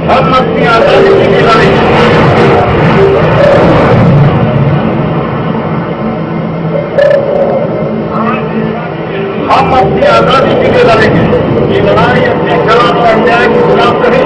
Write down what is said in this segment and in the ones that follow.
हम अपनी आजादी की लड़ाई हम अपनी आजादी के लिए लड़ेंगे। ये लड़ाई अपने खिलाफ और अन्याय के खिलाफ नहीं।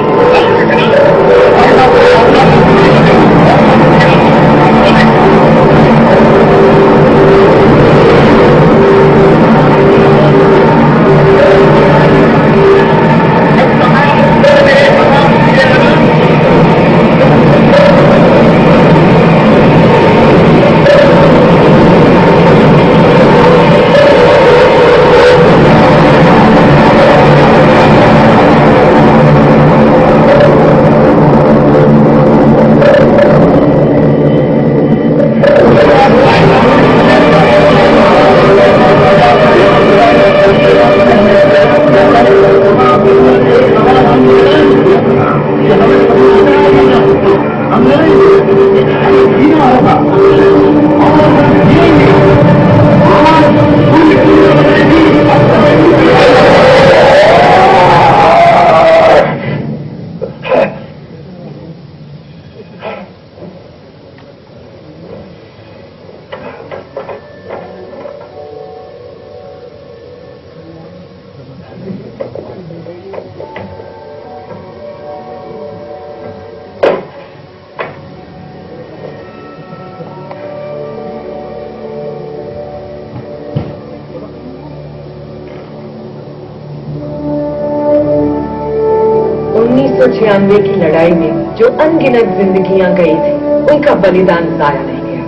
की लड़ाई में जो अनगिनत जिंदगियां गई थी, उनका बलिदान जाया नहीं गया।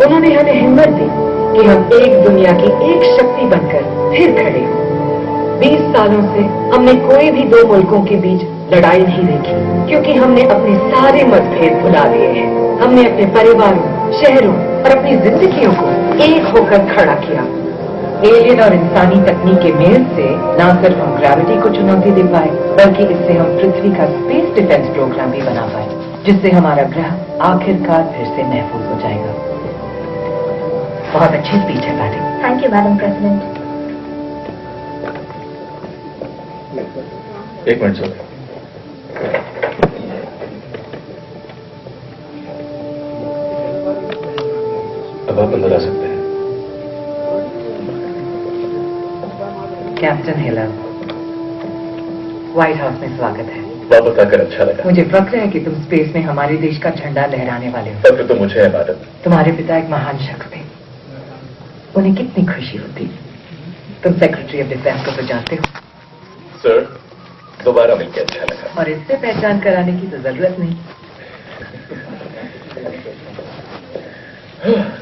उन्होंने हमें हिम्मत दी कि हम एक दुनिया की एक शक्ति बनकर फिर खड़े हों। 20 सालों से हमने कोई भी दो मुल्कों के बीच लड़ाई नहीं देखी, क्योंकि हमने अपने सारे मतभेद भुला लिए हैं। हमने अपने परिवारों, शहरों और अपनी जिंदगियों को एक होकर खड़ा किया। एलियन और इंसानी तकनीक के मेल से न सिर्फ हम ग्रेविटी को चुनौती दे पाए, बल्कि इससे हम पृथ्वी का स्पेस डिफेंस प्रोग्राम भी बना पाए, जिससे हमारा ग्रह आखिरकार फिर से महफूज हो जाएगा। बहुत अच्छी स्पीच है madam. Thank you madam president. एक मिनट सर। अब आप अंदर आ सकते हैं। कैप्टन हिलर, व्हाइट हाउस में स्वागत है। वापस आकर अच्छा लगा। मुझे फक्र है कि तुम स्पेस में हमारे देश का झंडा लहराने वाले हो। फक्र तो मुझे है मैडम। तुम्हारे पिता एक महान शख्स थे, उन्हें कितनी खुशी होती। तुम सेक्रेटरी ऑफ डिफेंस को तो जानते हो। सर, दोबारा मिलकर अच्छा लगा। और इससे पहचान कराने की तो जरूरत नहीं।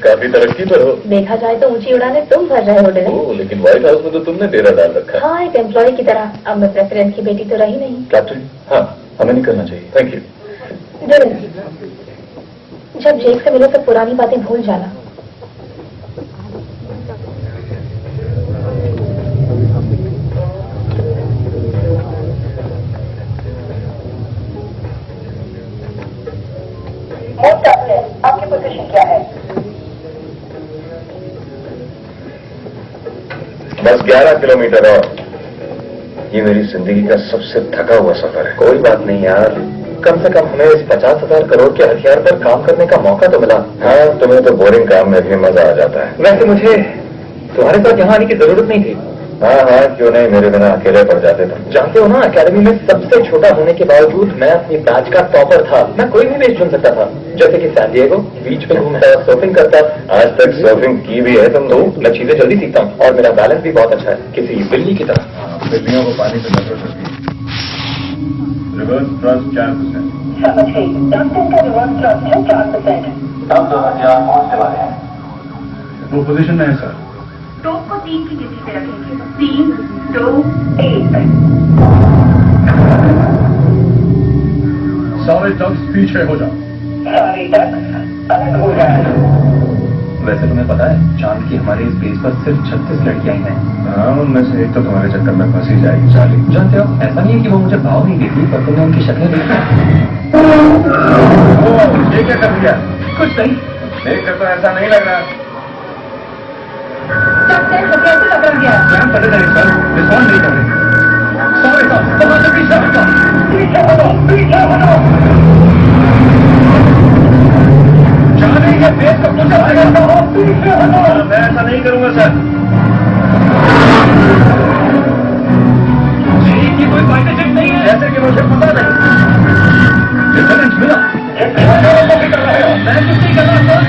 काफी तरक्की पर हो। देखा जाए तो ऊंची उड़ाने तुम भर रहे हो डिनर। लेकिन व्हाइट हाउस में तो तुमने डेरा डाल रखा है। हाँ, एक एम्प्लॉय की तरह। अब मैं प्रेसिडेंट की बेटी तो रही नहीं। कैप्टन, हाँ, हमें नहीं करना चाहिए। Thank you. डिनर, जब जेक से मिलो तो पुरानी बातें भूल जाना। आपकी पोजीशन क्या है? बस 11 किलोमीटर और। ये मेरी जिंदगी का सबसे थका हुआ सफर है। कोई बात नहीं यार, कम से कम हमें इस 50,000 करोड़ के हथियार पर काम करने का मौका तो मिला। हाँ, तुम्हें तो बोरिंग काम में भी मजा आ जाता है। वैसे मुझे तुम्हारे साथ यहाँ आने की जरूरत नहीं थी। हाँ हाँ, क्यों नहीं, मेरे बिना अकेले पड़ जाते तुम। जानते हो ना, अकेडमी में सबसे छोटा होने के बावजूद मैं अपनी बैच का टॉपर था। मैं कोई भी बेच चुन सकता था, जैसे कि सैन डिएगो, बीच पे घूमता, सर्फिंग करता। आज तक सर्फिंग की भी है तुम? तो मैं चीजें जल्दी सीखता हूँ और मेरा बैलेंस भी बहुत अच्छा है, किसी बिल्ली की तरह। बिल्लियों को पानी से नजर रखती है। Reverse thrust 4%। समझ गई। कैप्टन का रिवर्स थ्रस्ट है 4%। तब 2000 पहुंचने वाले हैं। वो पोजीशन में है सर। टॉप को 3 की गति पे रखेंगे। 3, 2, 1। सारे टक्स पीछे हो जाओ। सारे टक्स अलग हो जाए। वैसे तुम्हें पता है, चांद की हमारे इस बेस पर सिर्फ 36 लड़कियां ही हैं। हाँ, उनमें से एक तो तुम्हारे चक्कर में फंसी जाएगी साली। जानते हो, ऐसा नहीं है कि वो मुझे भाव नहीं देती, पर तुमने उनकी शक्लें देखी। ये क्या कर दिया? कुछ नहीं, देखकर तो ऐसा नहीं लग रहा। कैसे लग रहा गया? प्लान पता नहीं सर, रिस्पॉन्ड नहीं कर रहे। सॉरी सर, वहां से पीछे हटो, पीछे हटो, पीछे हटो। जाने के बेस का पूछा लगाता हो, पीछे हटो। मैं ऐसा नहीं करूंगा सर। ये कोई फाइटर जेट नहीं है, जैसे कि मुझे पता नहीं। डिफरेंस मिला। कर रहे हो? मैं कुछ नहीं कर रहा सर।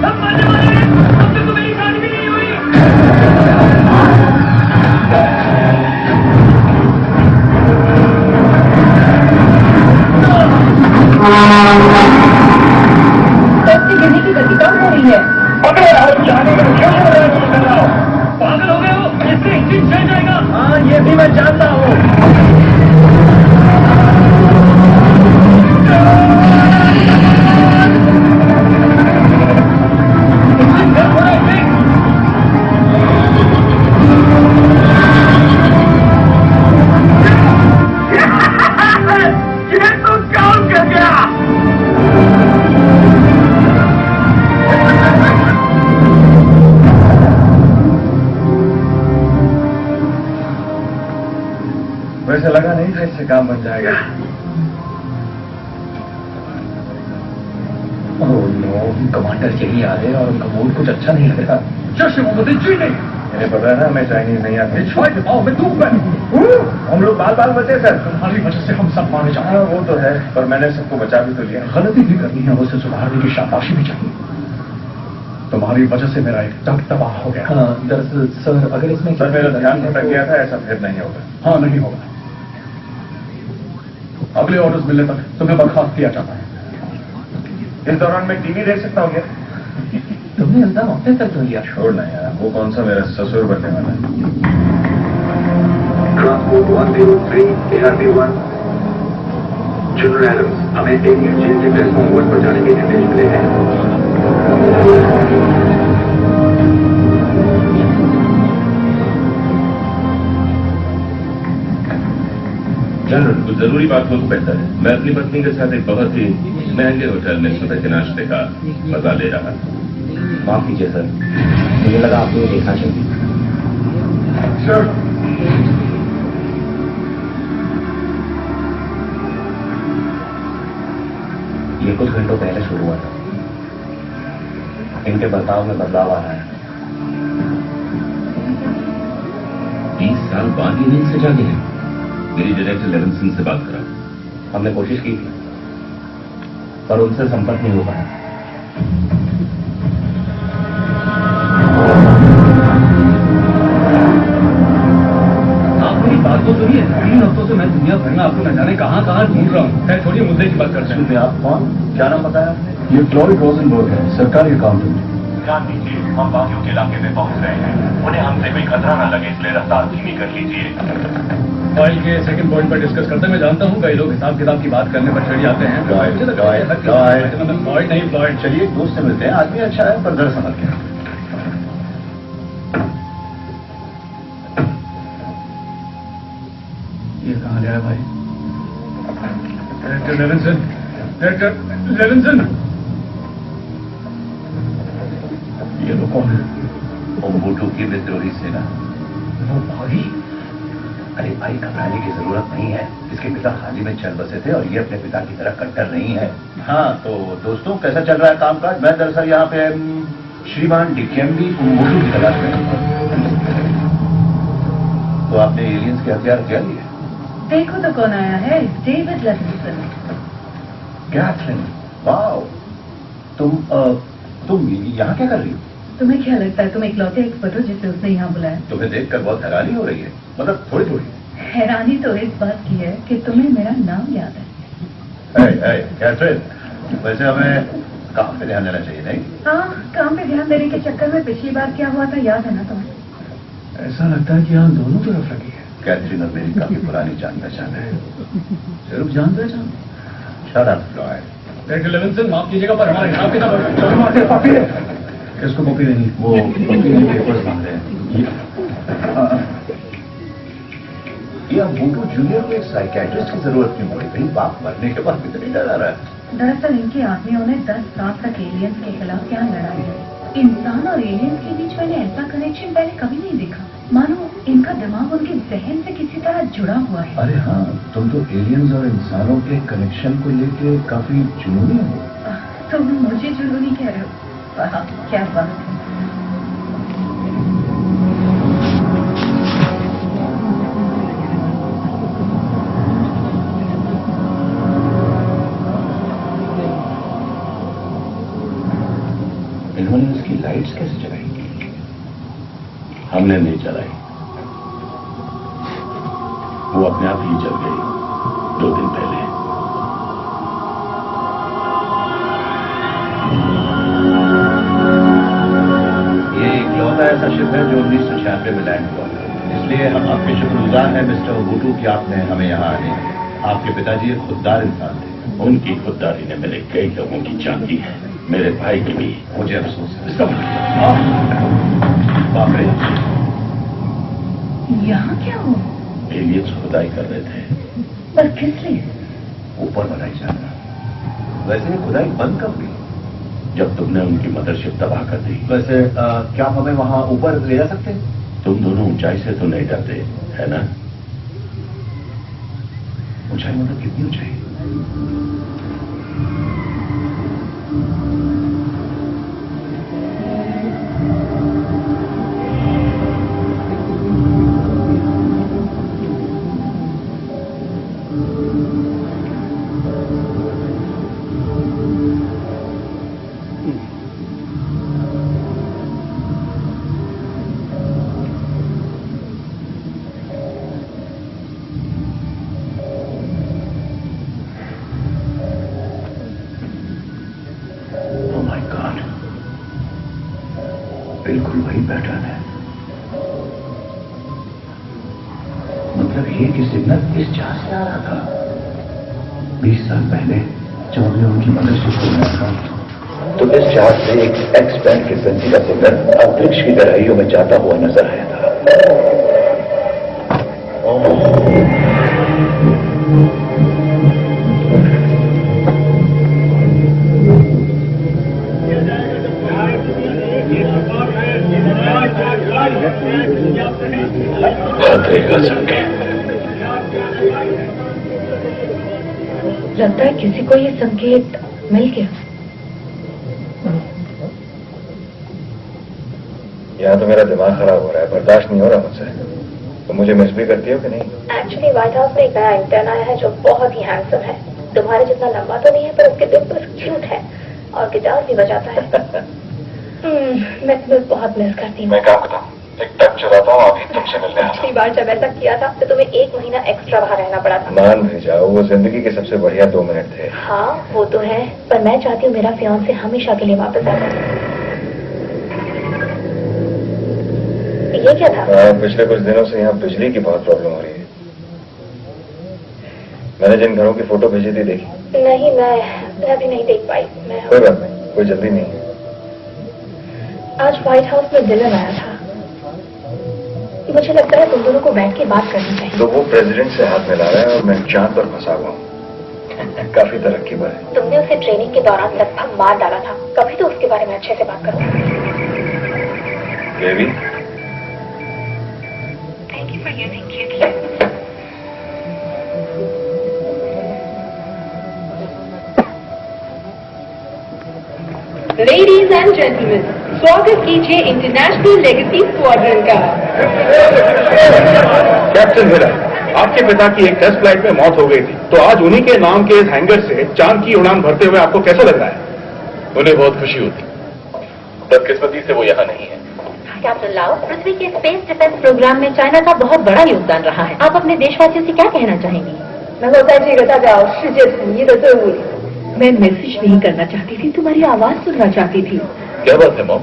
सब मरने वाले हैं, अब तक तो मेरी शादी भी नहीं हुई। टैक्सी गिरने की गति कम हो रही है। पागल हो गए हो? इससे इंजन चल जाएगा। हाँ, ये भी मैं जानता हूँ। ये तो काम कर गया। वैसे लगा नहीं था इससे काम बन जाएगा। ओह नो, कमांडर यही आ रहे हैं और उनका मूड कुछ अच्छा नहीं लग रहा। जश्न मोहम्मद जी नहीं, मुझे पता है ना, मैं चाइनीज नहीं आता। मैं दूर मैं हम लोग बाल बाल बचे सर। तुम्हारी वजह से हम सब मारे जा रहे हाँ, वो तो है, पर मैंने सबको बचा भी तो लिया। हैं। गलती भी करनी है, उसे सुधारने की शाबाशी भी चाहिए। तुम्हारी वजह से मेरा एक तक तबाह हो गया। हाँ, दरअसल सर, अगर इसमें सर, मेरा ध्यान भटक गया था, ऐसा फिर नहीं होगा। हाँ, नहीं होगा। अगले ऑर्डर्स मिलने तक तुम्हें बर्खास्त किया जाता है। इस दौरान मैं टीवी देख सकता हूँ क्या? तुमने इल्जाम अपने तक तो लिया। छोड़ना यार, वो कौन सा मेरा ससुर बनने वाला है। ट्रांसपोर्ट 103 ARB1 जनरल एडम्स, हमें एक चेंज प्लेटफॉर्म 1 पर जाने के निर्देश मिले हैं। जनरल, कुछ जरूरी बात हो तो बेहतर है। मैं अपनी पत्नी के साथ एक बहुत ही महंगे होटल में सुबह के नाश्ते का मजा ले रहा था। माफ कीजिए सर, मुझे लगा आपको ये देखना चाहिए। सर, ये कुछ घंटों पहले शुरू हुआ था। इनके बर्ताव में बदलाव आ रहा है। 20 साल बाद ही नींद से जागे हैं। मेरी डायरेक्टर लेविंसन से बात करा। हमने कोशिश की थी, पर उनसे संपर्क नहीं हो पाया। आप मेरी बात तो सुनिए। 3 हफ्तों से मैं दुनिया भर में आपको न जाने कहाँ ढूंढ रहा हूँ। खैर, छोड़िए, मुद्दे की बात करते हैं। आप कौन? क्या नाम बताया आपने? ये फ्लोरिड रोजनबर्ग है, सरकारी अकाउंटेंट। ध्यान दीजिए, हम बाकियों के इलाके में पहुंच रहे हैं। उन्हें हमसे कोई खतरा न लगे, इसलिए रफ्तार धीमी कर लीजिए। फाइल के सेकंड पॉइंट पर डिस्कस करते मैं जानता हूँ कई लोग हिसाब किताब की बात करने पर चढ़ जाते हैं। मुझे लगता है फ्लॉयड नहीं, फ्लॉयड। चलिए, एक दोस्त से मिलते हैं। आदमी अच्छा है, पर दर समझ गया। ये कहाँ गया भाई? Director Levinson, director Levinson. ये लोग कौन है? ओम्बुटू की विद्रोही सेना। वो भाई। अरे भाई, घबराने की जरूरत नहीं है। इसके पिता हाल ही में चल बसे थे और ये अपने पिता की तरह कट्टर नहीं है। हाँ, तो दोस्तों, कैसा चल रहा है कामकाज? मैं दरअसल यहाँ पे श्रीमान डिकेम्बी ओम्बुटू की तलाश में हूँ। तो आपने एलियंस के हथियार क्या लिए? देखो तो कौन आया है, डेविड लेविंसन। कैथरीन, वाओ, तुम यहाँ क्या कर रही हो? तुम्हें क्या लगता है तुम इकलौते एक्सपर्ट हो जिसे उसने यहाँ बुलाया? तुम्हें देखकर बहुत हैरानी हो रही है, मतलब थोड़ी थोड़ी। हैरानी तो इस बात की है कि तुम्हें मेरा नाम याद है। कैथरीन, वैसे हमें काम पे ध्यान देना चाहिए, नहीं? हाँ, काम पे ध्यान देने के चक्कर में पिछली बार क्या हुआ था याद है ना तुम्हें? ऐसा लगता है कि यहाँ दोनों तरफ लगी है। कैथरीन और मेरी काफी पुरानी जान पहचान है। सिर्फ जान पहचान? Shut up, Floyd. Director Levinson, माफ कीजिएगा, पर हमारे हिसाब किताब कॉपी है। किसको कॉपी देनी? वो पेपर्स मांग रहे हैं। ये ओम्बुटू जूनियर को एक साइकियाट्रिस्ट की जरूरत क्यों पड़ी? कहीं बाप मरने के बाद भी तो नहीं डरा रहा है। दरअसल इनके आदमियों ने 10 साल तक एलियंस के खिलाफ यहाँ लड़ाई है। इंसान और एलियंस के बीच मैंने ऐसा कनेक्शन पहले कभी नहीं देखा। मानो इनका दिमाग उनके जहन से किसी तरह जुड़ा हुआ है। अरे हाँ, तुम तो एलियंस और इंसानों के कनेक्शन को लेके काफी जुनूनी हो। तुम मुझे जुनूनी कह रहे हो? हाँ, क्या बात है। इन्होंने उसकी लाइट्स कैसे जलाई? हमने नहीं जलाई, वो अपने आप ही जल गई 2 दिन पहले। ये इकलौता ऐसा शिप है जो 1996 में लैंड हुआ था, इसलिए हम आपके शुक्रगुजार हैं मिस्टर ओबुटू कि आपने हमें यहाँ आने। आपके पिताजी एक खुददार इंसान थे। उनकी खुददारी ने मेरे कई लोगों की जान दी है, मेरे भाई की भी। मुझे अफसोस है। इसका बाप रे, यहाँ क्या हो? एलियंस खुदाई कर रहे थे। पर किस लिए? ऊपर बनाई जाना। वैसे ये खुदाई बंद कब हुई? जब तुमने उनकी मदरशिप तबाह कर दी। वैसे क्या हम हमें वहां ऊपर ले जा सकते हैं? तुम दोनों ऊंचाई से तो नहीं डरते, है ना? ऊंचाई मतलब कितनी ऊंचाई? बिल्कुल वही पैटर्न है। मतलब ये कि सिग्नल इस जहाज से आ रहा था 20 साल पहले जब हमने उनकी मदरशिप को बनाया था। तो इस जहाज से एक एक्स बैंड फ्रीक्वेंसी का सिग्नल अंतरिक्ष की गहराइयों में जाता हुआ नजर आया था। लगता है किसी को ये संकेत मिल गया। यहाँ तो मेरा दिमाग खराब हो रहा है, बर्दाश्त नहीं हो रहा मुझसे। तो मुझे मिस भी करती हो कि नहीं? एक्चुअली व्हाइट हाउस में एक नया इंटर्न आया है जो बहुत ही हैंडसम है। तुम्हारे जितना लंबा तो नहीं है, पर उसके दिल पर क्यूट है और गिटार भी बजाता है। मैं तुम्हें बहुत मिस करती हूँ। मैं काम करता हूँ, एक टक चलाता हूँ, अभी तुमसे मिलने आता हूँ। पिछली बार जब ऐसा किया था तो तुम्हें 1 महीना एक्स्ट्रा वहां रहना पड़ा था। मान भी जाओ, वो जिंदगी के सबसे बढ़िया 2 मिनट थे। हाँ वो तो है, पर मैं चाहती हूँ मेरा फियांसे हमेशा के लिए वापस आ जाए। ये क्या था? पिछले कुछ दिनों से यहाँ बिजली की बहुत प्रॉब्लम हो रही है। मैंने जिन घरों की फोटो भेजी थी, देखी? नहीं, मैं अभी नहीं देख पाई। कोई बात नहीं, कोई जल्दी नहीं है। आज व्हाइट हाउस में डिनर आया था। मुझे लगता है तुम दोनों को बैठ के बात करनी चाहिए। तो वो प्रेसिडेंट से हाथ मिला रहा है और मैं चांद पर फंसा हुआ हूँ। काफी तरक्की पर है। तुमने उसे ट्रेनिंग के दौरान लगभग मार डाला था, कभी तो उसके बारे में अच्छे से बात करो। Baby, thank you for using cute. Ladies and gentleman, स्वागत कीजिए इंटरनेशनल लेगेसी स्क्वाड्रन का। कैप्टन हिरा, आपके पिता की एक टेस्ट फ्लाइट में मौत हो गई थी, तो आज उन्हीं के नाम के इस हैंगर से चांद की उड़ान भरते हुए आपको कैसा लग रहा है? उन्हें बहुत खुशी होती, बदकिस्मती से वो यहाँ नहीं है। कैप्टन लाओ, पृथ्वी के स्पेस डिफेंस प्रोग्राम में चाइना का बहुत बड़ा योगदान रहा है। आप अपने देशवासियों से क्या कहना चाहेंगी? मैं मैसेज नहीं करना चाहती थी, तुम्हारी आवाज सुनना चाहती थी। क्या बात है मॉम?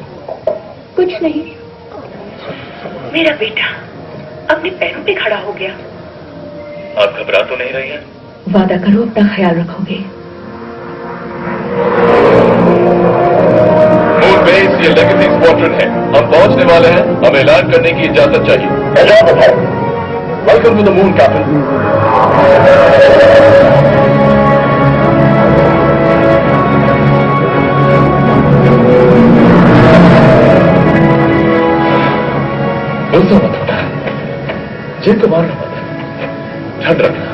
कुछ नहीं। मेरा बेटा अपने पैरों पे खड़ा हो गया। आप घबरा तो नहीं रही हैं? वादा करो अपना ख्याल रखोगे। मून बेस ये लेगेसी स्क्वाड्रन है, हम पहुंचने वाले हैं, हमें ऐलान करने की इजाजत चाहिए। Welcome to the moon captain. गुस्सा मत होता है, जिद तो मारना मत, ठंड रखना।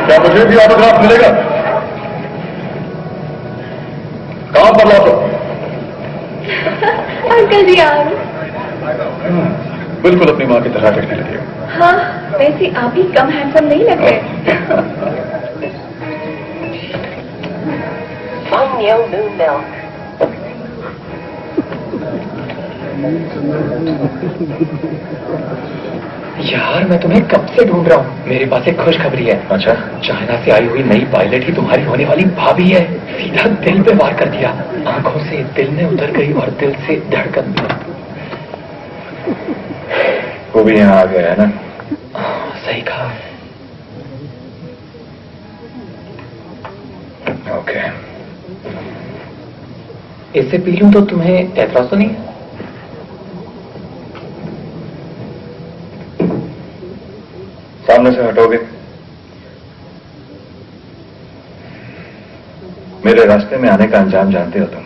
क्या मुझे भी ऑटोग्राफ मिलेगा? कहां पर लौटो? अंकल जी आप। बिल्कुल अपनी माँ की तरह दिखने लगे। हाँ, वैसे आप ही कम हैंडसम नहीं लग रहे। यार मैं तुम्हें कब से ढूंढ रहा हूँ। मेरे पास एक खुशखबरी है। अच्छा, चाइना से आई हुई नई पायलट ही तुम्हारी होने वाली भाभी है। सीधा दिल पे वार कर दिया, आंखों से दिल में उतर गई और दिल से धड़कन भी। वो भी यहाँ आ गया है ना? सही कहा। ओके, इससे पी लूं तो तुम्हें एतराज तो नहीं है? सामने से हटोगे? मेरे रास्ते में आने का अंजाम जानते हो तुम।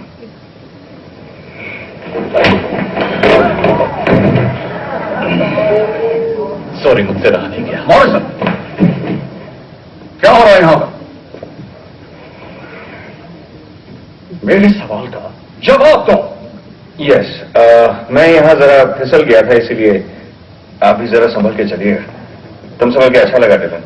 सॉरी, मुझसे रहा नहीं गया। मॉरिसन, क्या हो रहा है यहां पर? मेरे सवाल का जवाब दो। यस, मैं यहां जरा फिसल गया था, इसीलिए आप भी जरा संभल के चलिएगा। तुम समझ के अच्छा लगा डिलन।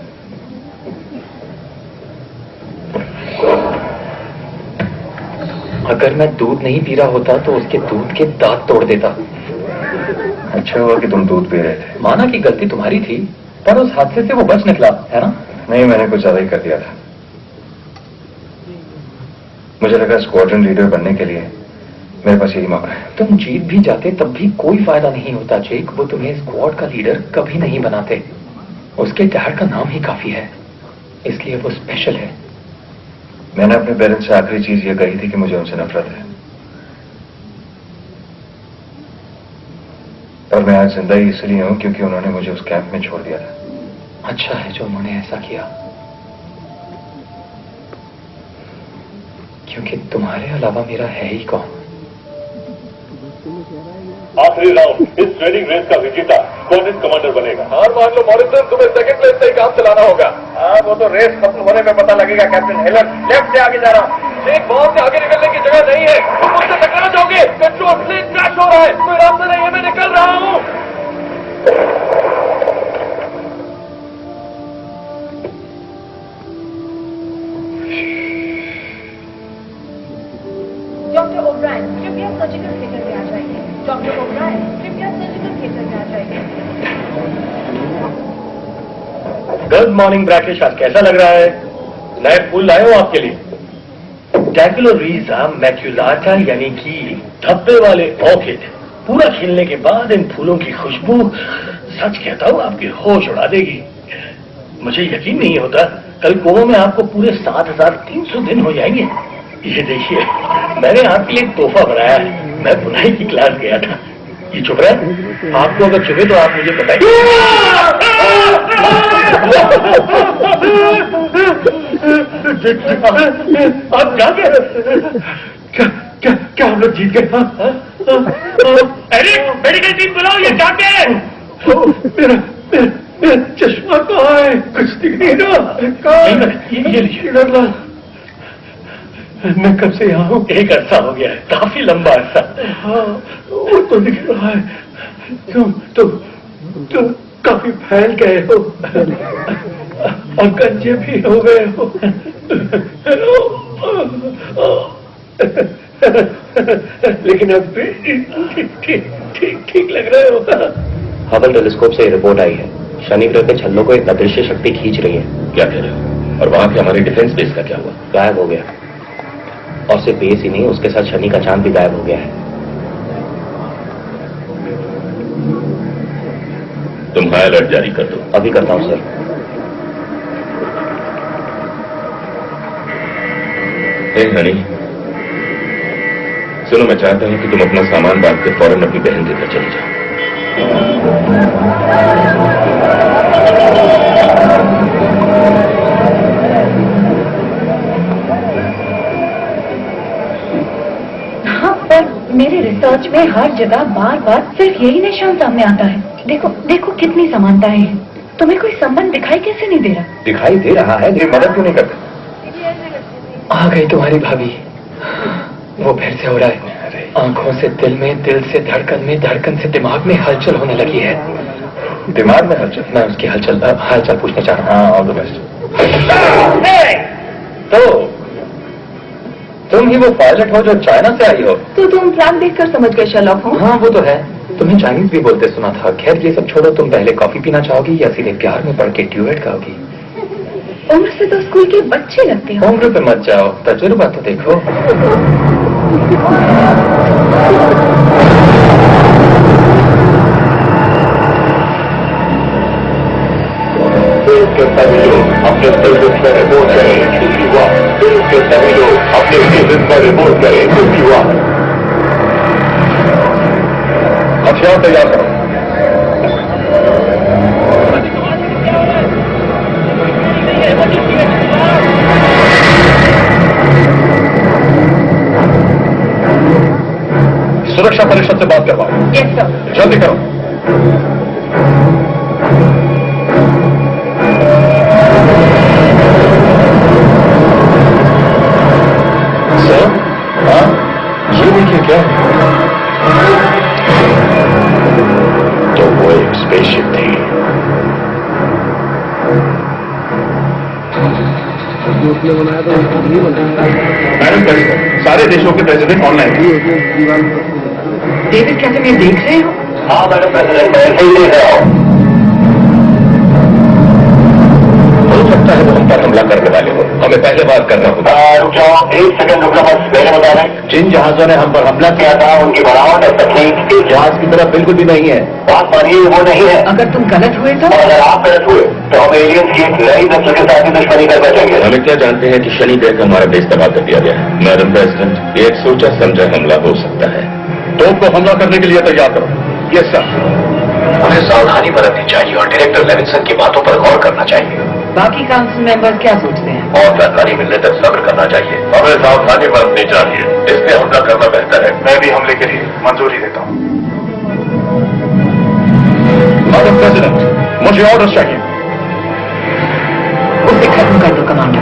अगर मैं दूध नहीं पी रहा होता तो उसके दूध के दांत तोड़ देता। अच्छा हुआ कि तुम दूध पी रहे थे। माना कि गलती तुम्हारी थी, पर उस हादसे से वो बच निकला, है ना? नहीं, मैंने कुछ ज्यादा ही कर दिया था। मुझे लगा स्क्वाड्रन लीडर बनने के लिए मेरे पास यही मौका है। तुम जीत भी जाते तब भी कोई फायदा नहीं होता जेक। वो तुम्हें स्क्वाड का लीडर कभी नहीं बनाते। उसके डैड का नाम ही काफी है, इसलिए वो स्पेशल है। मैंने अपने पेरेंट्स से आखिरी चीज ये कही थी कि मुझे उनसे नफरत है, और मैं आज जिंदा ही इसलिए हूं क्योंकि उन्होंने मुझे उस कैंप में छोड़ दिया था। अच्छा है जो उन्होंने ऐसा किया, क्योंकि तुम्हारे अलावा मेरा है ही कौन। आखिरी राउंड इस ट्रेनिंग रेस का विजेता स्क्वाड्रन कमांडर बनेगा। हार मान लो मॉरिसन, तुम्हें सेकंड प्लेस से ही काम चलाना होगा। हाँ, वो तो रेस खत्म होने में पता लगेगा। कैप्टन हेलर लेफ्ट से आगे जा रहा हूँ। एक बहुत से आगे निकलने की जगह नहीं है, तुम मुझसे टकरा जाओगे। कंट्रोल प्लेन क्रैश हो रहा है, कोई रास्ता नहीं है, मैं निकल रहा हूँ। डॉक्टर ओब्रायन, कृपया सर्जिकल थिएटर में आ जाइए। डॉक्टर ओब्रायन, कृपया सर्जिकल थिएटर में आ जाइए। गुड मॉर्निंग ब्रैकेश, आज कैसा लग रहा है? नए फूल लाए हो आपके लिए। टैक्लोरीजा मैक्युलाटा यानी कि धब्बे वाले ऑर्किड। पूरा खिलने के बाद इन फूलों की खुशबू, सच कहता हूँ, आपकी होश उड़ा देगी। मुझे यकीन नहीं होता कल कोमा में आपको पूरे 7300 दिन हो जाएंगे। ये देखिए, मैंने आपके लिए एक तोहफा बनाया है। मैं बुनाई की क्लास गया था। ये चुप रहा, आपको अगर चुभे तो आप मुझे बताइए। आप क्या कह रहे? क्या हम लोग जीत गए? अरे मेडिकल टीम बुलाओ, ये क्या मेरा चश्मा कहाँ है? कुछ दिख नहीं रहा। ये लीजिए। मैं कब से यहाँ हूँ? एक अरसा हो गया है, काफी लंबा अरसा। हाँ, वो तो दिख रहा है। तुम काफी फैल गए हो और गंजे भी हो गए हो। लेकिन अब ठीक लग रहे हो। हबल टेलीस्कोप से रिपोर्ट आई है, शनि ग्रह के छल्लों को एक अदृश्य शक्ति खींच रही है। क्या कह रहे हो? और वहां के हमारे डिफेंस बेस का क्या हुआ? गायब हो गया, और सिर्फ बेस ही नहीं, उसके साथ शनि का चांद भी गायब हो गया है। तुम हाई अलर्ट जारी कर दो। अभी करता हूं सर। हे हनी, सुनो, मैं चाहता हूँ कि तुम अपना सामान बांध के फौरन अपनी बहन के घर चले जाओ। हाँ, पर मेरे रिसर्च में हर जगह बार बार सिर्फ यही निशान सामने आता है। देखो देखो कितनी समानताएं हैं। तुम्हें कोई संबंध दिखाई कैसे नहीं दे रहा? दिखाई दे रहा है, लेकिन मदद क्यों नहीं करते? आ गई तुम्हारी भाभी। वो फिर से हो रहा है। आंखों से दिल में, दिल से धड़कन में, धड़कन से दिमाग में हलचल होने लगी है। दिमाग में हलचल? मैं उसकी हालचाल पूछना चाह रहा हूँ। हाँ, ऑल द बेस्ट। तो तुम ही वो पायलट हो जो चाइना से आई हो? तो तुम फ्लैग देखकर समझ गए शर्लॉक हो? हाँ, वो तो है। तुम्हें चाइनीज भी बोलते सुना था। खैर, ये सब छोड़ो। तुम पहले कॉफी पीना चाहोगी या सीधे प्यार में पड़ के ड्यूएट गाओगी? उम्र से तो स्कूल के बच्चे लगते हो। उम्र पे मत जाओ, तजुर्बा तो देखो। के सभी लोग अपने बिजनेस पर रिपोर्ट करें, दूसरी बात के सभी लोग अपने बिजनेस पर रिपोर्ट करें, दूसरी बात। हथियार तैयार करो। सुरक्षा परिषद से बात करवाओ। Yes sir. जल्दी करो। सर, हाँ, ये देखिए क्या है? तो वो एक स्पेसशिप थी। मैडम प्रेसिडेंट, सारे देशों के प्रेसिडेंट ऑनलाइन हैं। डेविड, क्या तुम ये देख रहे हो? हाँ मैडम प्रेसिडेंट, मैं ऐसे ही देख रहा हूँ। हो सकता है वो हम पर हमला करने वाले हो। हमें पहले बात करना होगा। रुक जाओ, एक सेकंड रुकना, बस मेरे बता रहे। जिन जहाजों ने हम पर हमला किया था उनकी बनावट और तकनीक इस जहाज की तरफ बिल्कुल भी नहीं है। बात मानिए, वो नहीं है। अगर तुम गलत हुए तो? और अगर आप गलत हुए तो हम एलियंस की एक नई नस्ल के साथ ही दुश्मनी कर बैठेंगे। हम क्या जानते हैं कि शनि देख हमारा देश तबाह कर दिया गया है। मैडम प्रेसिडेंट, ये एक सोचा समझा हमला हो सकता है। तोप को हमला करने के लिए तैयार करो। Yes sir. हमें सावधानी बरतनी चाहिए और डायरेक्टर लेविंसन की बातों पर गौर करना चाहिए। बाकी काउंसिल मेंबर्स क्या सोचते हैं? और जानकारी मिलने तक सब्र करना चाहिए। हमें सावधानी बरतनी चाहिए, इसमें हमला करना बेहतर है। मैं भी हमले के लिए मंजूरी देता हूँ। मैडम प्रेसिडेंट, मुझे ऑर्डर चाहिए। उसे खत्म कर दो कमांडर।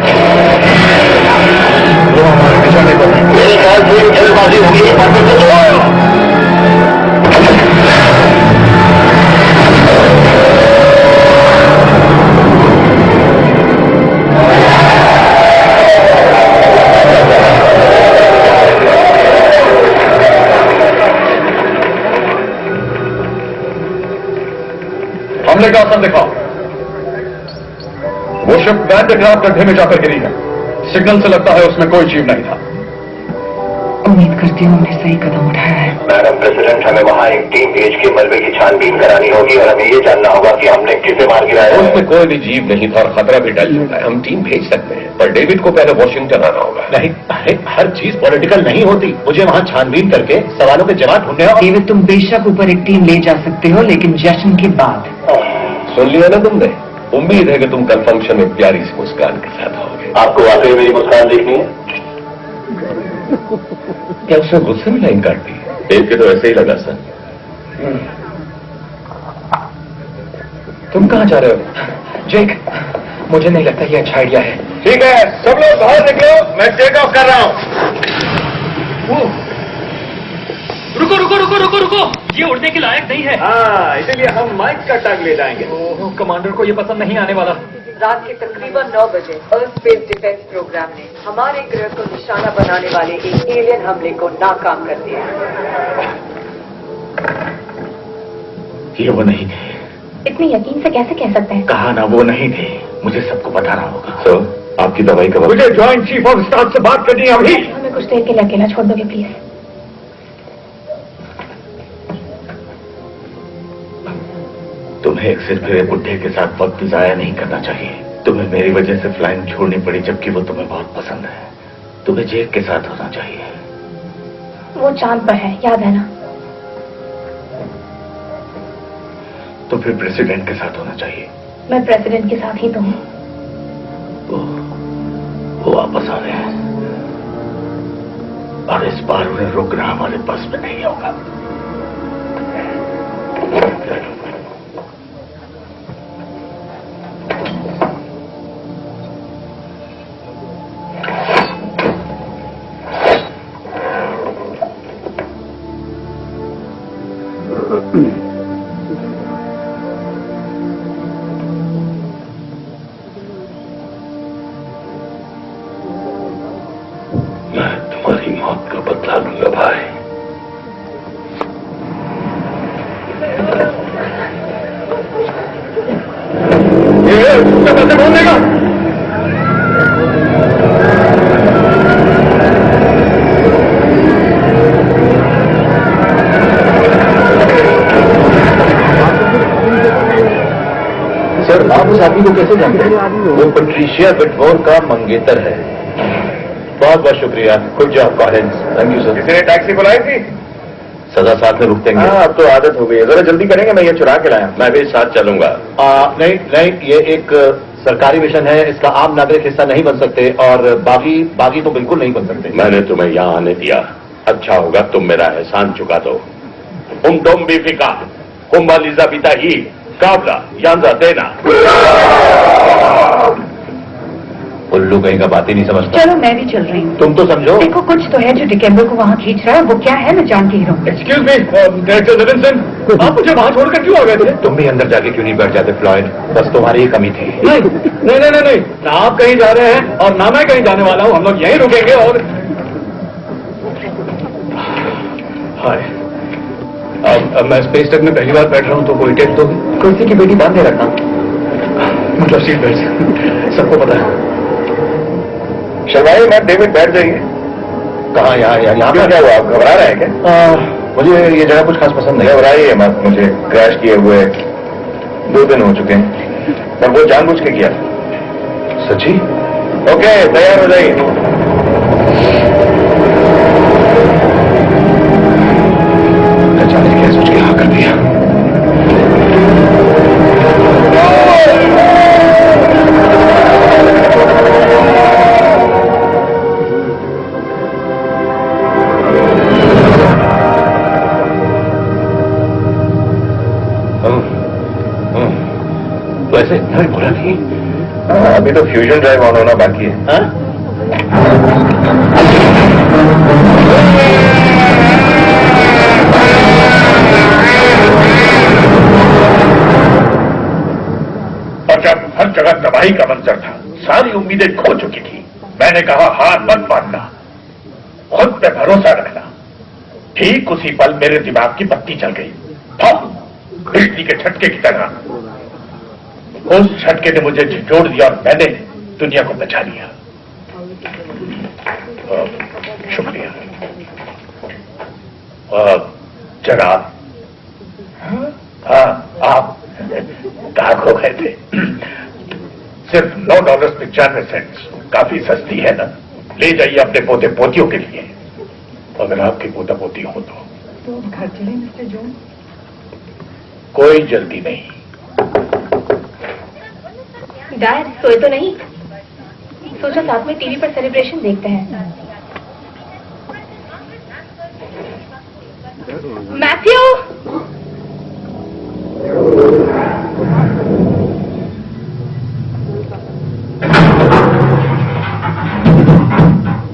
वो हमारे निशाने पर है। मेरे ख्याल से जल्दबाजी होगी। हमले का असर दिखाओ। वो शिप बैंड गड्ढे में जाकर गिरी है। सिग्नल से लगता है उसमें कोई जीव नहीं था। उम्मीद करती हूँ हमने सही कदम उठाया है। मैडम प्रेसिडेंट, हमें वहाँ एक टीम भेज के मलबे की छानबीन करानी होगी और हमें ये जानना होगा कि हमने किसे मार गिराया है। उसमें कोई भी जीव नहीं था और खतरा भी टल चुका है। हम टीम भेज सकते हैं, पर डेविड को पहले वॉशिंगटन आना होगा। नहीं, हर चीज पॉलिटिकल नहीं होती। मुझे वहाँ छानबीन करके सवालों के जवाब ढूंढने और डेविड, तुम बेशक ऊपर एक टीम ले जा सकते हो, लेकिन जश्न के बाद। सुन लिया ना तुमने? उम्मीद है कि तुम कल फंक्शन में प्यारी सी मुस्कान के साथ आओगे। आपको वाकई मेरी मुस्कान देखनी है? क्या उसने गुस्से में लाइन काट दी? देख के तो ऐसे ही लगा सर। तुम कहाँ जा रहे हो? जेक, मुझे नहीं लगता ये अच्छा आइडिया है। ठीक है, सब लोग बाहर निकलो, मैं टेक ऑफ कर रहा हूँ। रुको रुको रुको रुको रुको, ये उड़ने के लायक नहीं है। हाँ, इसीलिए हम माइक का टैग ले जाएंगे। ओह, कमांडर को ये पसंद नहीं आने वाला। रात के तकरीबन 9 बजे अर्थ स्पेस डिफेंस प्रोग्राम ने हमारे ग्रह को निशाना बनाने वाले एक एलियन हमले को नाकाम कर दिया। ये वो नहीं थे। इतने यकीन से कैसे कह सकते हैं? कहा ना, वो नहीं थे। मुझे सबको बताना होगा। सर, आपकी दवाई का वक्त। मुझे ज्वाइंट चीफ ऑफ स्टाफ से बात करनी है अभी। हमें कुछ देर के लिए अकेला छोड़ दोगे प्लीज? तुम्हें एक सिर्फ बुढ़े के साथ वक्त जाया नहीं करना चाहिए। तुम्हें मेरी वजह से फ्लाइंग छोड़नी पड़ी, जबकि वो तुम्हें बहुत पसंद है। तुम्हें जेक के साथ होना चाहिए। वो चांद पर है, याद है ना? तो फिर प्रेसिडेंट के साथ होना चाहिए। मैं प्रेसिडेंट के साथ ही तो हूँ। वो वापस आ रहे हैं और इस बार उन्हें रोकना हमारे बस में नहीं होगा। मैं तुम्हारी मौत का बदला लूंगा भाई। कैसे ढूंढ देगा? सर, आप उस आदमी को कैसे जानते हैं? वो पैट्रिशिया विटमोर का मंगेतर है। बहुत बहुत शुक्रिया। Good job Collins. Thank you sir. किसी ने टैक्सी बुलाई थी? सदा साथ में रुकते हैं। हाँ, अब तो आदत हो गई है। जरा जल्दी करेंगे, मैं ये चुरा के लाया। मैं भी साथ चलूंगा। नहीं, ये एक सरकारी मिशन है, इसका आम नागरिक हिस्सा नहीं बन सकते और बागी तो बिल्कुल नहीं बन सकते। मैंने तुम्हें यहाँ आने दिया, अच्छा होगा तुम मेरा एहसान चुका दो। तुम भी फिका कुंभालीजा बीता ही काबला यांजा देना। उल्लू कहीं का बात ही नहीं समझता। चलो मैं भी चल रही हूँ। तुम तो समझो। देखो कुछ तो है जो डिकेम्बर को वहाँ खींच रहा है। वो क्या है मैं जानती ही हूँ। एक्सक्यूज मी डायरेक्टर लिविंगस्टन, आप मुझे वहां छोड़कर क्यों आ गए थे? तुम भी अंदर जाके क्यों नहीं बैठ जाते फ्लॉयड? बस तुम्हारी ही कमी थी। नहीं, ना आप कहीं जा रहे हैं और ना मैं कहीं जाने वाला हूँ। हम लोग यहीं रुकेंगे और हाय, अब मैं स्पेस टक में पहली बार बैठ रहा हूँ तो कोई टिप तो कुर्सी की बेटी बांध रखना, मतलब सीट बेल्ट सबको पता है। शर्माइए मत, डेविड बैठ जाइए। कहाँ? यहाँ क्यों, क्या हुआ? आप घबरा रहे हैं क्या? मुझे ये जगह कुछ खास पसंद नहीं। घबराइए मत, मुझे क्रैश किए हुए 2 दिन हो चुके हैं और वो जानबूझ के किया। सच्ची? ओके, तैयार हो जाइए। जाने क्या सोच के हाँ कर दिया। वैसे इतना बुरा नहीं। अभी तो फ्यूजन ड्राइव ऑन होना बाकी है। हाँ? और जब हर जगह तबाही का मंजर था, सारी उम्मीदें खो चुकी थी, मैंने कहा हार मत मानना, खुद पे भरोसा रखना। ठीक उसी पल मेरे दिमाग की बत्ती चल गई, बिजली के झटके की तरह। उस झटके ने मुझे झिझोड़ दिया और मैंने दुनिया को बचा लिया। शुक्रिया। जनाब, हाँ, आप कहाँ खो गए थे? सिर्फ $9.95। काफी सस्ती है ना? ले जाइए अपने पोते पोतियों के लिए, अगर आपके पोता पोती हो तो घर चले मिस्टर जोन? कोई जल्दी नहीं। डैड सोए तो नहीं? सोचा साथ में टीवी पर सेलिब्रेशन देखते हैं। मैथ्यू,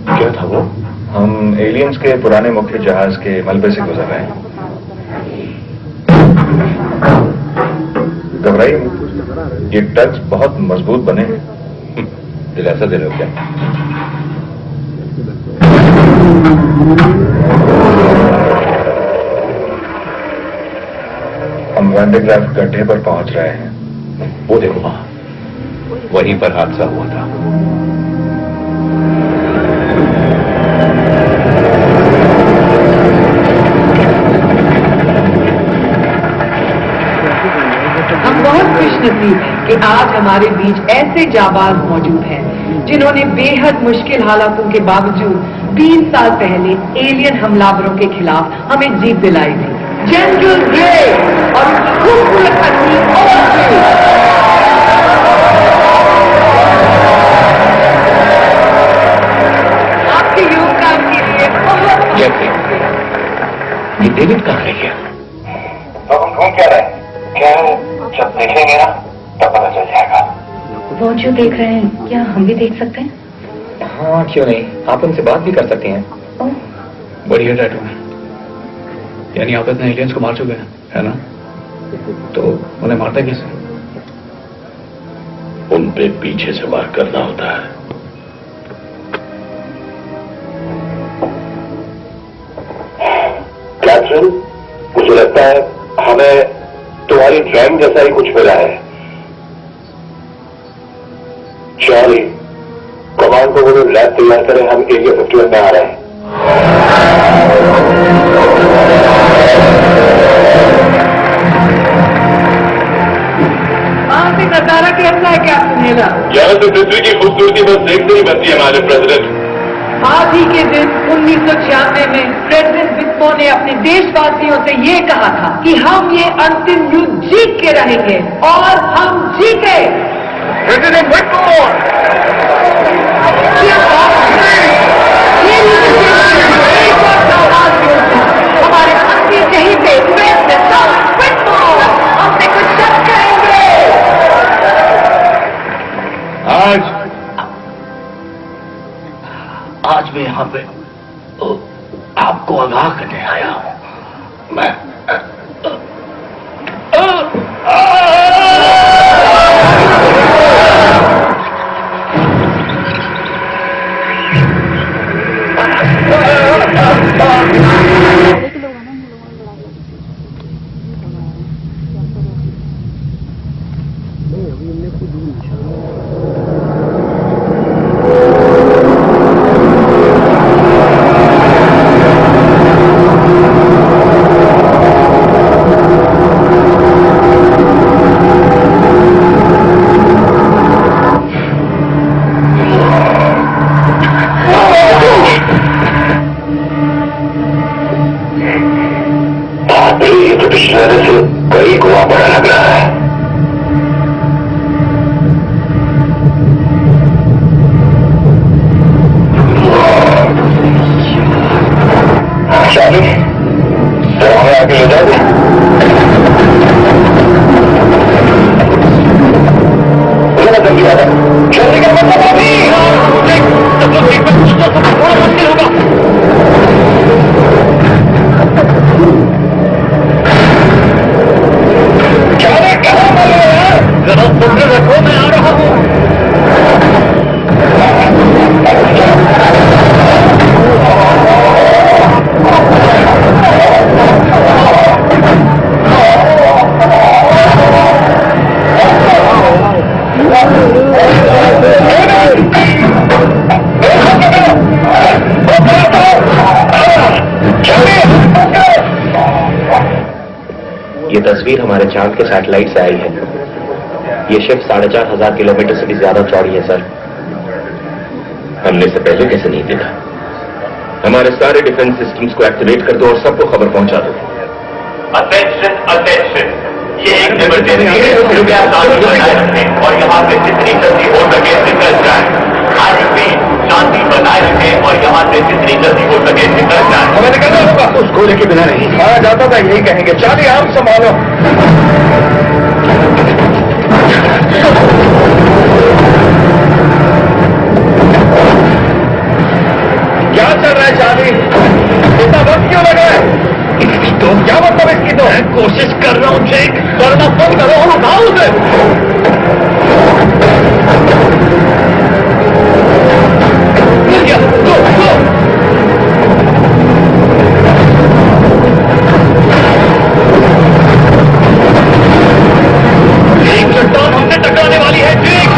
क्या था वो? हम एलियंस के पुराने मुख्य जहाज के मलबे से गुजर रहे हैं। घबराइए मत, ये टग्स बहुत मजबूत बने हैं। दिलासा दे रहे हो क्या? हम वैंडेग्राफ गड्ढे पर पहुंच रहे हैं। वो देखो वहां, वहीं पर हादसा हुआ था। हम बहुत खुशनसीब हैं कि आज हमारे बीच ऐसे जाबाज मौजूद हैं जिन्होंने बेहद मुश्किल हालातों के बावजूद 20 साल पहले एलियन हमलावरों के खिलाफ हमें जीत दिलाई थी। जनरल ग्रे और उसकी खूबसूरत पत्नी ऑड्रे। आपके योगदान के लिए बहुत ये डेविड कहाँ रह गया? तो हम ढूंढ क्या रहे? क्या जब देखेंगे ना तब पता चल जाएगा। वो जो देख रहे हैं क्या हम भी देख सकते हैं? हाँ क्यों नहीं, आप उनसे बात भी कर सकती हैं। बढ़िया टैटू है, यानी आप इतने एलियंस को मार चुके हैं, है ना? तो उन्हें मारते कैसे? उन पे पीछे से वार करना होता है। कैथरीन, मुझे लगता है हमें तुम्हारी ड्राइंग जैसा ही कुछ मिला है। चार्ली, कमांड को बोलो लैब तैयार करें, हम एरिया 51 में आ रहे हैं। वहां से नजारा कैसा है क्या सुनेगा? यहाँ से पृथ्वी की खूबसूरती बस देखते ही बनती है हमारे प्रेसिडेंट। आज ही के दिन 1996 में प्रेसिडेंट विस्मो ने अपने देशवासियों से ये कहा था कि हम ये अंतिम युद्ध जीत के रहेंगे, और हम जीते। प्रेसिडेंट विस्मो, हमारे अंतिम यहीं पे प्रेसिडेंट विस्मो हमसे कुछ शब्द कहेंगे। आज मैं यहाँ पे आपको आगाह करने आया हूँ। मैं कई गुआ बड़ा लग रहा है। चार्ली, जरा हमें आगे ले जाओगे? जल्दी आ जाओ, जल्दी का मतलब अभी थोड़ा मुश्किल होगा। जरा सब्र रखो, मैं आ रहा हूं। ये तस्वीर हमारे चांद के सैटेलाइट से आई है। ये शिप 4,500 किलोमीटर से भी ज्यादा चौड़ी है सर। हमने इसे पहले कैसे नहीं देखा? हमारे सारे डिफेंस सिस्टम्स को एक्टिवेट कर दो और सबको खबर पहुंचा दो। अटेंशन, अटेंशन, ये एक इमरजेंसी है, कृपया शांति बनाए रखें और यहाँ से जितनी जल्दी हो सके निकल जाए। आई रिपीट, शांति बनाए रखें और यहाँ से जितनी जल्दी हो सके निकल जाए। हमें निकलना होगा। उस गोले के बिना नहीं। हाँ जाता था, यही कहेंगे। चार्ली, आप संभालो। क्या चल रहा है चार्ली? इतना वक्त क्यों लगा है? तो क्या मतलब इसकी? तो मैं कोशिश कर रहा हूं चेक करना, बंद करो और उठाओ उसे। मिल गया, लो। एक चट्टान हमसे टकराने वाली है, ठीक।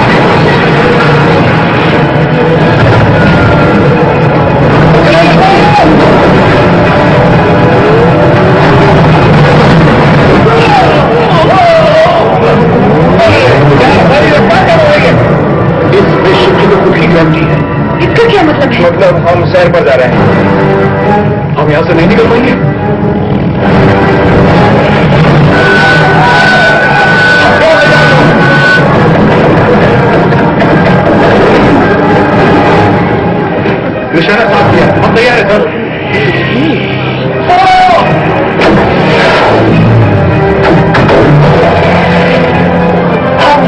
इस विश्व की तो कुछ सैर पर जा रहे हैं। हम यहां से नहीं निकल पाएंगे। निशाना साफ किया, हम तैयार हैं सर।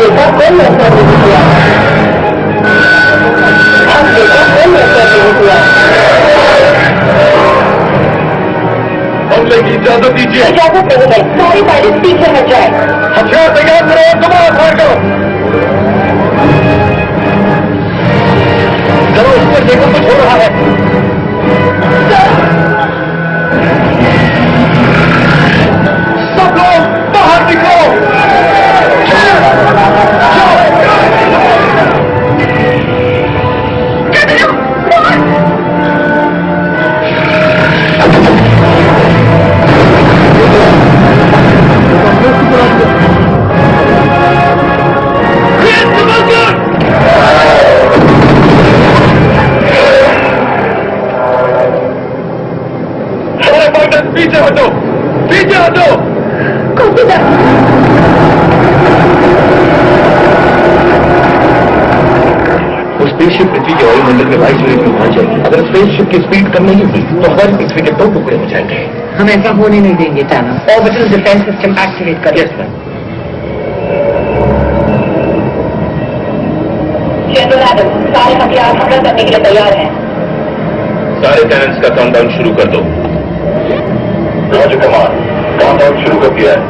देखा कोई ऐसा नहीं किया, हम देखा कोई ऐसा नहीं किया। हमले की इजाजत दीजिए। इजाजत नहीं है, सारी पायलट पीछे हट जाए। हथियार तैयार करो और दोबारा फायर करो। चलो ऊपर देखो कुछ हो रहा है। सब लोग बाहर निकलो। पीछे हटो, पीछे हटो। वो स्पेसशिप पृथ्वी के वायुमंडल में 22 मिनट में पहुंच जाएगी। अगर स्पेसशिप की स्पीड कम नहीं हुई तो हमारी पृथ्वी के 2 टुकड़े हो जाएंगे। हम ऐसा होने नहीं देंगे टैनस। ऑर्बिटल डिफेंस सिस्टम एक्टिवेट करें। Yes ma'am. जनरल एडम, सारे हथियार हमला करने के लिए तैयार हैं। सारे कैनन्स का काउंटडाउन शुरू कर दो। राजकुमार, काउंटडाउन शुरू कर दिया है।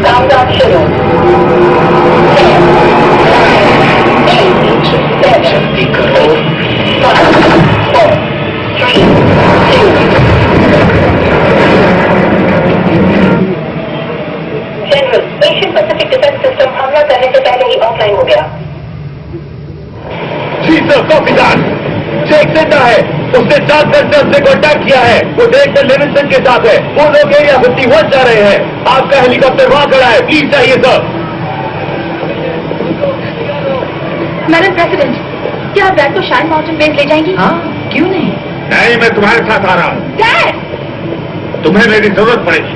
काउंटडाउन शुरू। जल्दी करो। 5, 4, 3, 2। General, Asian Pacific defence system हमला करने से पहले ही ऑफलाइन हो गया। जी सर, कॉपीदार। चेक सेंटर है, उसने 4 से को अटैक किया है। वो डायरेक्टर लिविंगस्टन के साथ है। वो लोग एरिया 51 जा रहे हैं। आपका हेलीकॉप्टर वहां खड़ा है, प्लीज चाहिए सर। मैडम प्रेसिडेंट, क्या आप ब्रैड को शाइन माउंटेन बेस ले जाएंगी? हाँ, क्यों नहीं? नहीं, मैं तुम्हारे साथ आ रहा हूं। डैड! तुम्हें मेरी जरूरत पड़ेगी।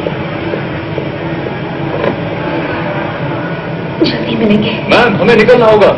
जल्दी मिलेंगे। मैम, हमें निकलना होगा।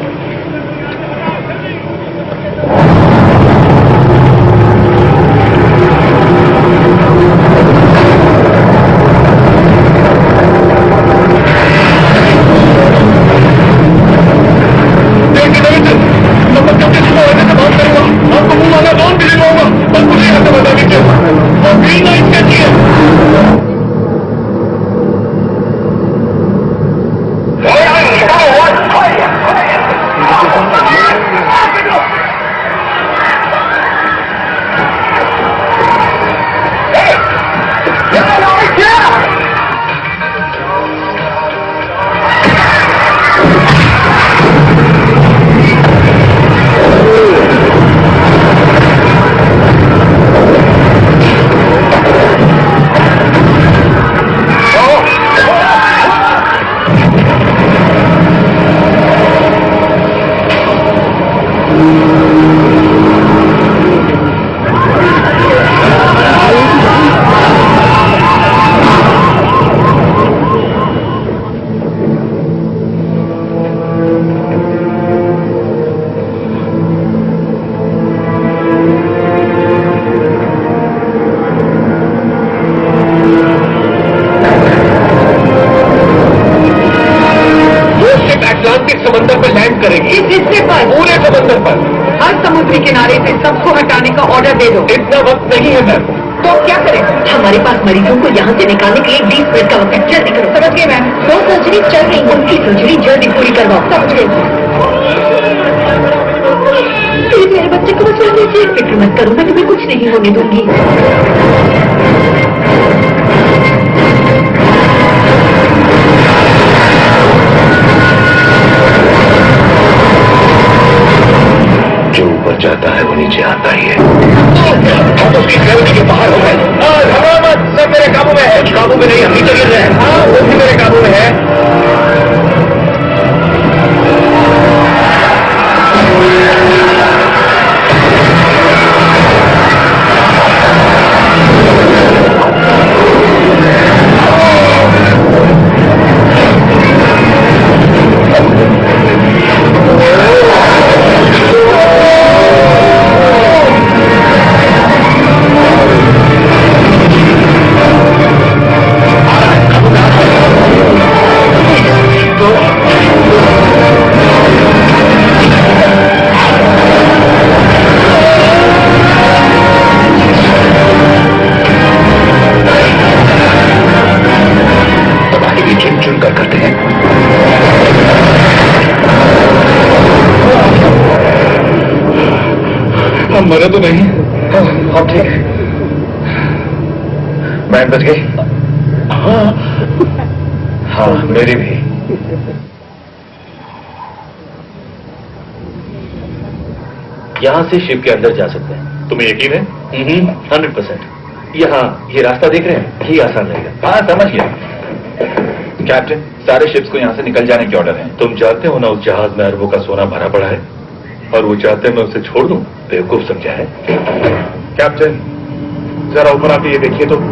समंदर पर लैंड करेंगे। इस हिस्से पर, पूरे समंदर पर, हर समुद्री किनारे से सबको हटाने का ऑर्डर दे दो। इतना वक्त नहीं है मैम। तो क्या करें? हमारे पास मरीजों को यहाँ से निकालने के लिए 20 मिनट का वक्त है। जल्दी करो। समझ गए मैम? 2 सर्जरी चल रही, उनकी सर्जरी जल्दी पूरी करवाओ। समझ गए? प्लीज मेरे बच्चे को बचा लीजिए। फिक्र मत करो, मैं तुम्हें कुछ नहीं होने दूंगी। जो ऊपर जाता है वो नीचे आता ही है। हम उसकी ग्रेविटी के बाहर हो गए। सब मेरे काबू में है। काबू में नहीं, हम नीचे गिर रहे हैं। हाँ, वो भी मेरे काबू में है। हम मरे तो नहीं? हाँ ठीक। बैंड बज गई? हाँ मेरी भी। यहां से शिप के अंदर जा सकते हैं। तुम्हें यकीन है? 100%। यहाँ ये रास्ता देख रहे हैं, ये आसान रहेगा। हाँ समझ गया। कैप्टन, सारे शिप्स को यहाँ से निकल जाने के ऑर्डर हैं। तुम जानते हो ना उस जहाज में अरबों का सोना भरा पड़ा है और वो चाहते हैं मैं उसे छोड़ दूं? बेवकूफ समझा है। कैप्टन जरा ऊपर आके ये देखिए तो।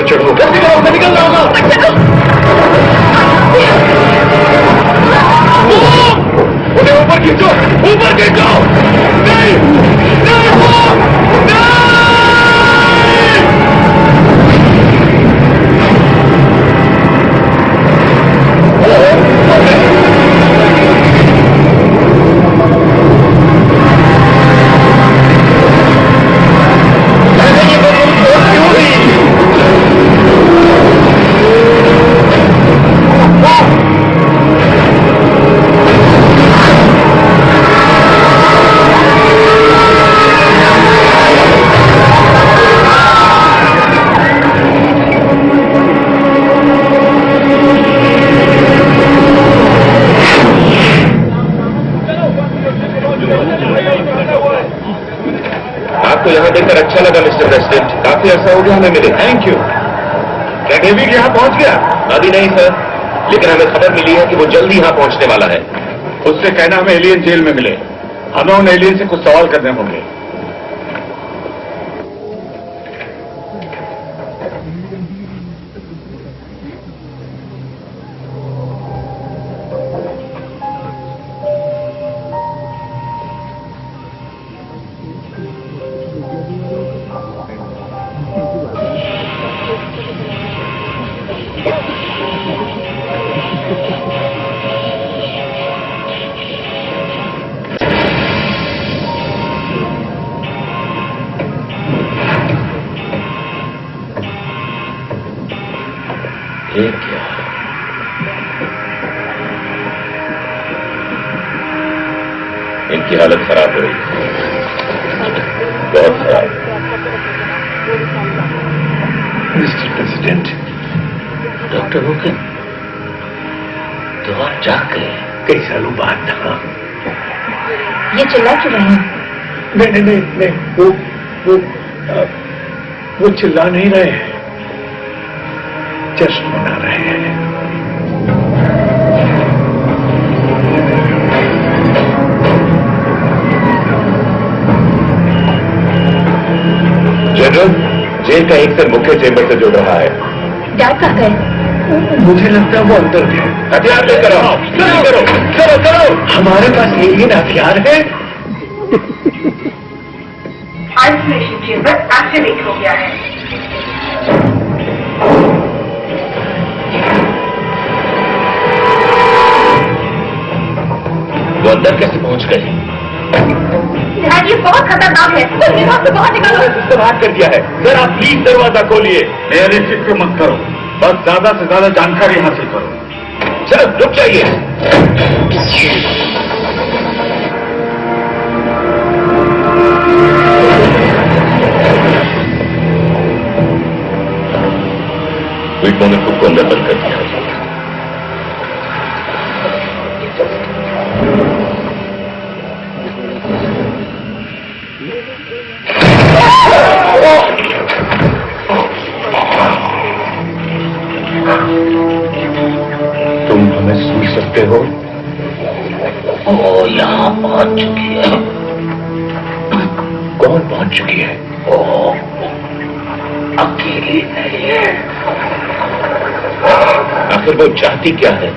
चढ़ो, जल्दी करो, मैं निकल रहा हूँ। उन्हें ऊपर खींचो, ऊपर खींचो। नहीं, यहाँ देखकर अच्छा लगा मिस्टर प्रेसिडेंट। काफी अर्सा हो गया हमें मिले। Thank you. क्या डेविड यहाँ पहुंच गया? अभी नहीं सर, लेकिन हमें खबर मिली है कि वो जल्दी यहाँ पहुंचने वाला है। उससे कहना हमें एलियन जेल में मिले। हमें उन एलियन से कुछ सवाल करने होंगे। इनकी हालत खराब हो रही है, बहुत खराब। मिस्टर प्रेसिडेंट, डॉक्टर होकर तो आप जाग गए। कई सालों बाद था। ये चिल्ला क्यों रहे हैं? नहीं, वो चिल्ला नहीं रहे हैं, जश्न मना रहे हैं। जनरल, जेल का एक से मुख्य चेंबर से जुड़ रहा है। डैड कहाँ गए? मुझे लगता है वो अंदर गए। हथियार लेकर आओ। चलो करो, चलो चलो। हमारे पास एलियन हथियार है। आइसोलेशन चेंबर एक्टिवेट हो गया है। वो अंदर कैसे पहुंच गए? ये बहुत खतरनाक है, तुम यहाँ से बाहर निकालो। इस्तेमाल कर दिया है। जरा प्लीज दरवाजा खोलिए। मेरी फिक्र मत करो, बस ज्यादा से ज्यादा जानकारी हासिल करो। चलो रुक जाइए। विटमो ने खुद को अंदर बंद कर दिया। तुम हमें सुन सकते हो? ओ यहाँ पहुंच चुकी है। कौन पहुंच चुकी है? ओ अकेली नहीं है। आखिर वो चाहती क्या है?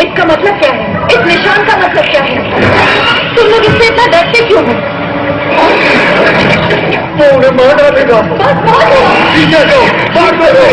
इसका मतलब क्या है? इस निशान का मतलब हमें मार डालेगा। पीछे हटो, मार दो।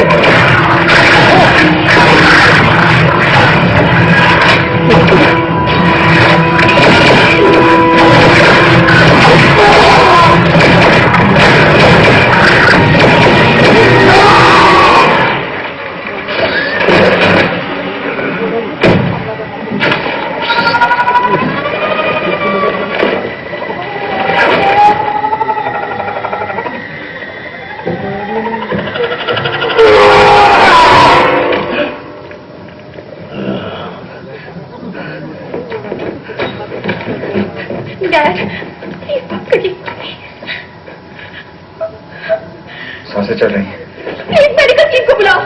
सांसें चल रही हैं। प्लीज मेडिकल टीम को बुलाओ।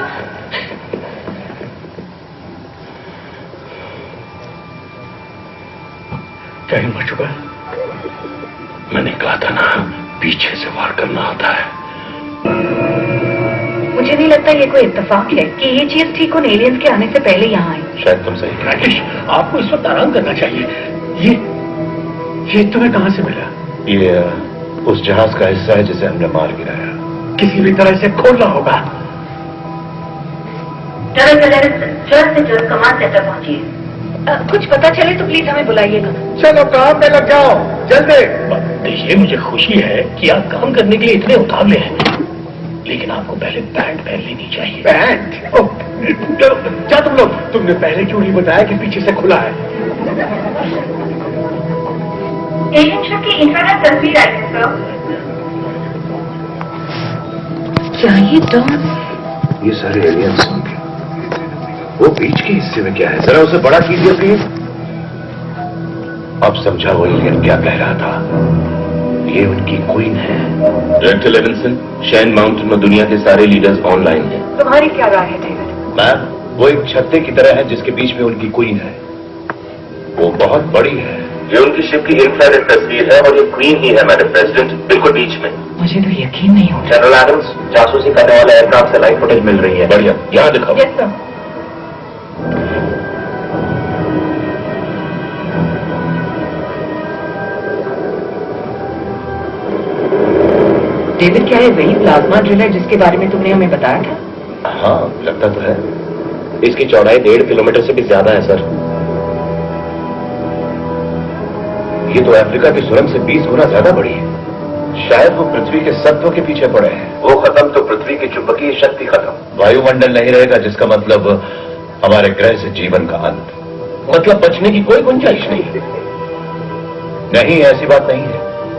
कैन मर चुका है। मैंने कहा था ना, पीछे से वार करना होता है। मुझे नहीं लगता ये कोई इत्तेफाक है कि ये चीज ठीक उन एलियंस के आने से पहले यहाँ आई। शायद तुम सही। राकेश, आपको इस वक्त आराम करना चाहिए। ये तुम्हें कहां से मिला? ये उस जहाज का हिस्सा है जिसे हमने मार गिराया। किसी भी तरह इसे खोलना होगा। जल्द से जल्द कमांड सेंटर पहुंचिए। कुछ पता चले तो प्लीज हमें बुलाइएगा। चलो काम में लग जाओ, जल्दी। देखिए, मुझे खुशी है कि आप काम करने के लिए इतने उतावले हैं, लेकिन आपको पहले पैंट पहन लेनी चाहिए। पैंट? क्या तुम लोग, तुमने पहले क्यों नहीं बताया कि पीछे से खुला है? एलियन शिप की इंफ्रारेड तस्वीर आई है सर। क्या ये डॉन? ये सारे एलियंस होंगे। वो बीच के हिस्से में क्या है, जरा उसे बड़ा कीजिए प्लीज। अब समझा वो एलियन क्या कह रहा था। ये उनकी क्वीन है। डायरेक्टर लेविंसन, शाइन माउंटेन में दुनिया के सारे लीडर्स ऑनलाइन हैं। तुम्हारी क्या राय है डेविड? मैम, वो एक छत्ते की तरह है जिसके बीच में उनकी क्वीन है। वो बहुत बड़ी है। ये उनकी शिप की इंफ्रारेड तस्वीर है और ये क्वीन ही है मैडम प्रेसिडेंट, बिल्कुल बीच में। मुझे तो यकीन नहीं हो रहा। जनरल एडम्स, जासूसी करने वाले एयरक्राफ्ट से लाइव फुटेज मिल रही है। बढ़िया, यहाँ दिखाओ। Yes sir. डेविड, क्या है वही प्लाज्मा ड्रिल है जिसके बारे में तुमने हमें बताया था? हाँ, लगता तो है। इसकी चौड़ाई 1.5 किलोमीटर से भी ज्यादा है सर। ये तो अफ्रीका की सुरंग से 20 गुना ज्यादा बड़ी है। शायद वो पृथ्वी के सत्व के पीछे पड़े हैं। वो खत्म तो पृथ्वी की चुंबकीय शक्ति खत्म, वायुमंडल नहीं रहेगा, जिसका मतलब हमारे ग्रह से जीवन का अंत। मतलब बचने की कोई गुंजाइश नहीं? नहीं, ऐसी बात नहीं है।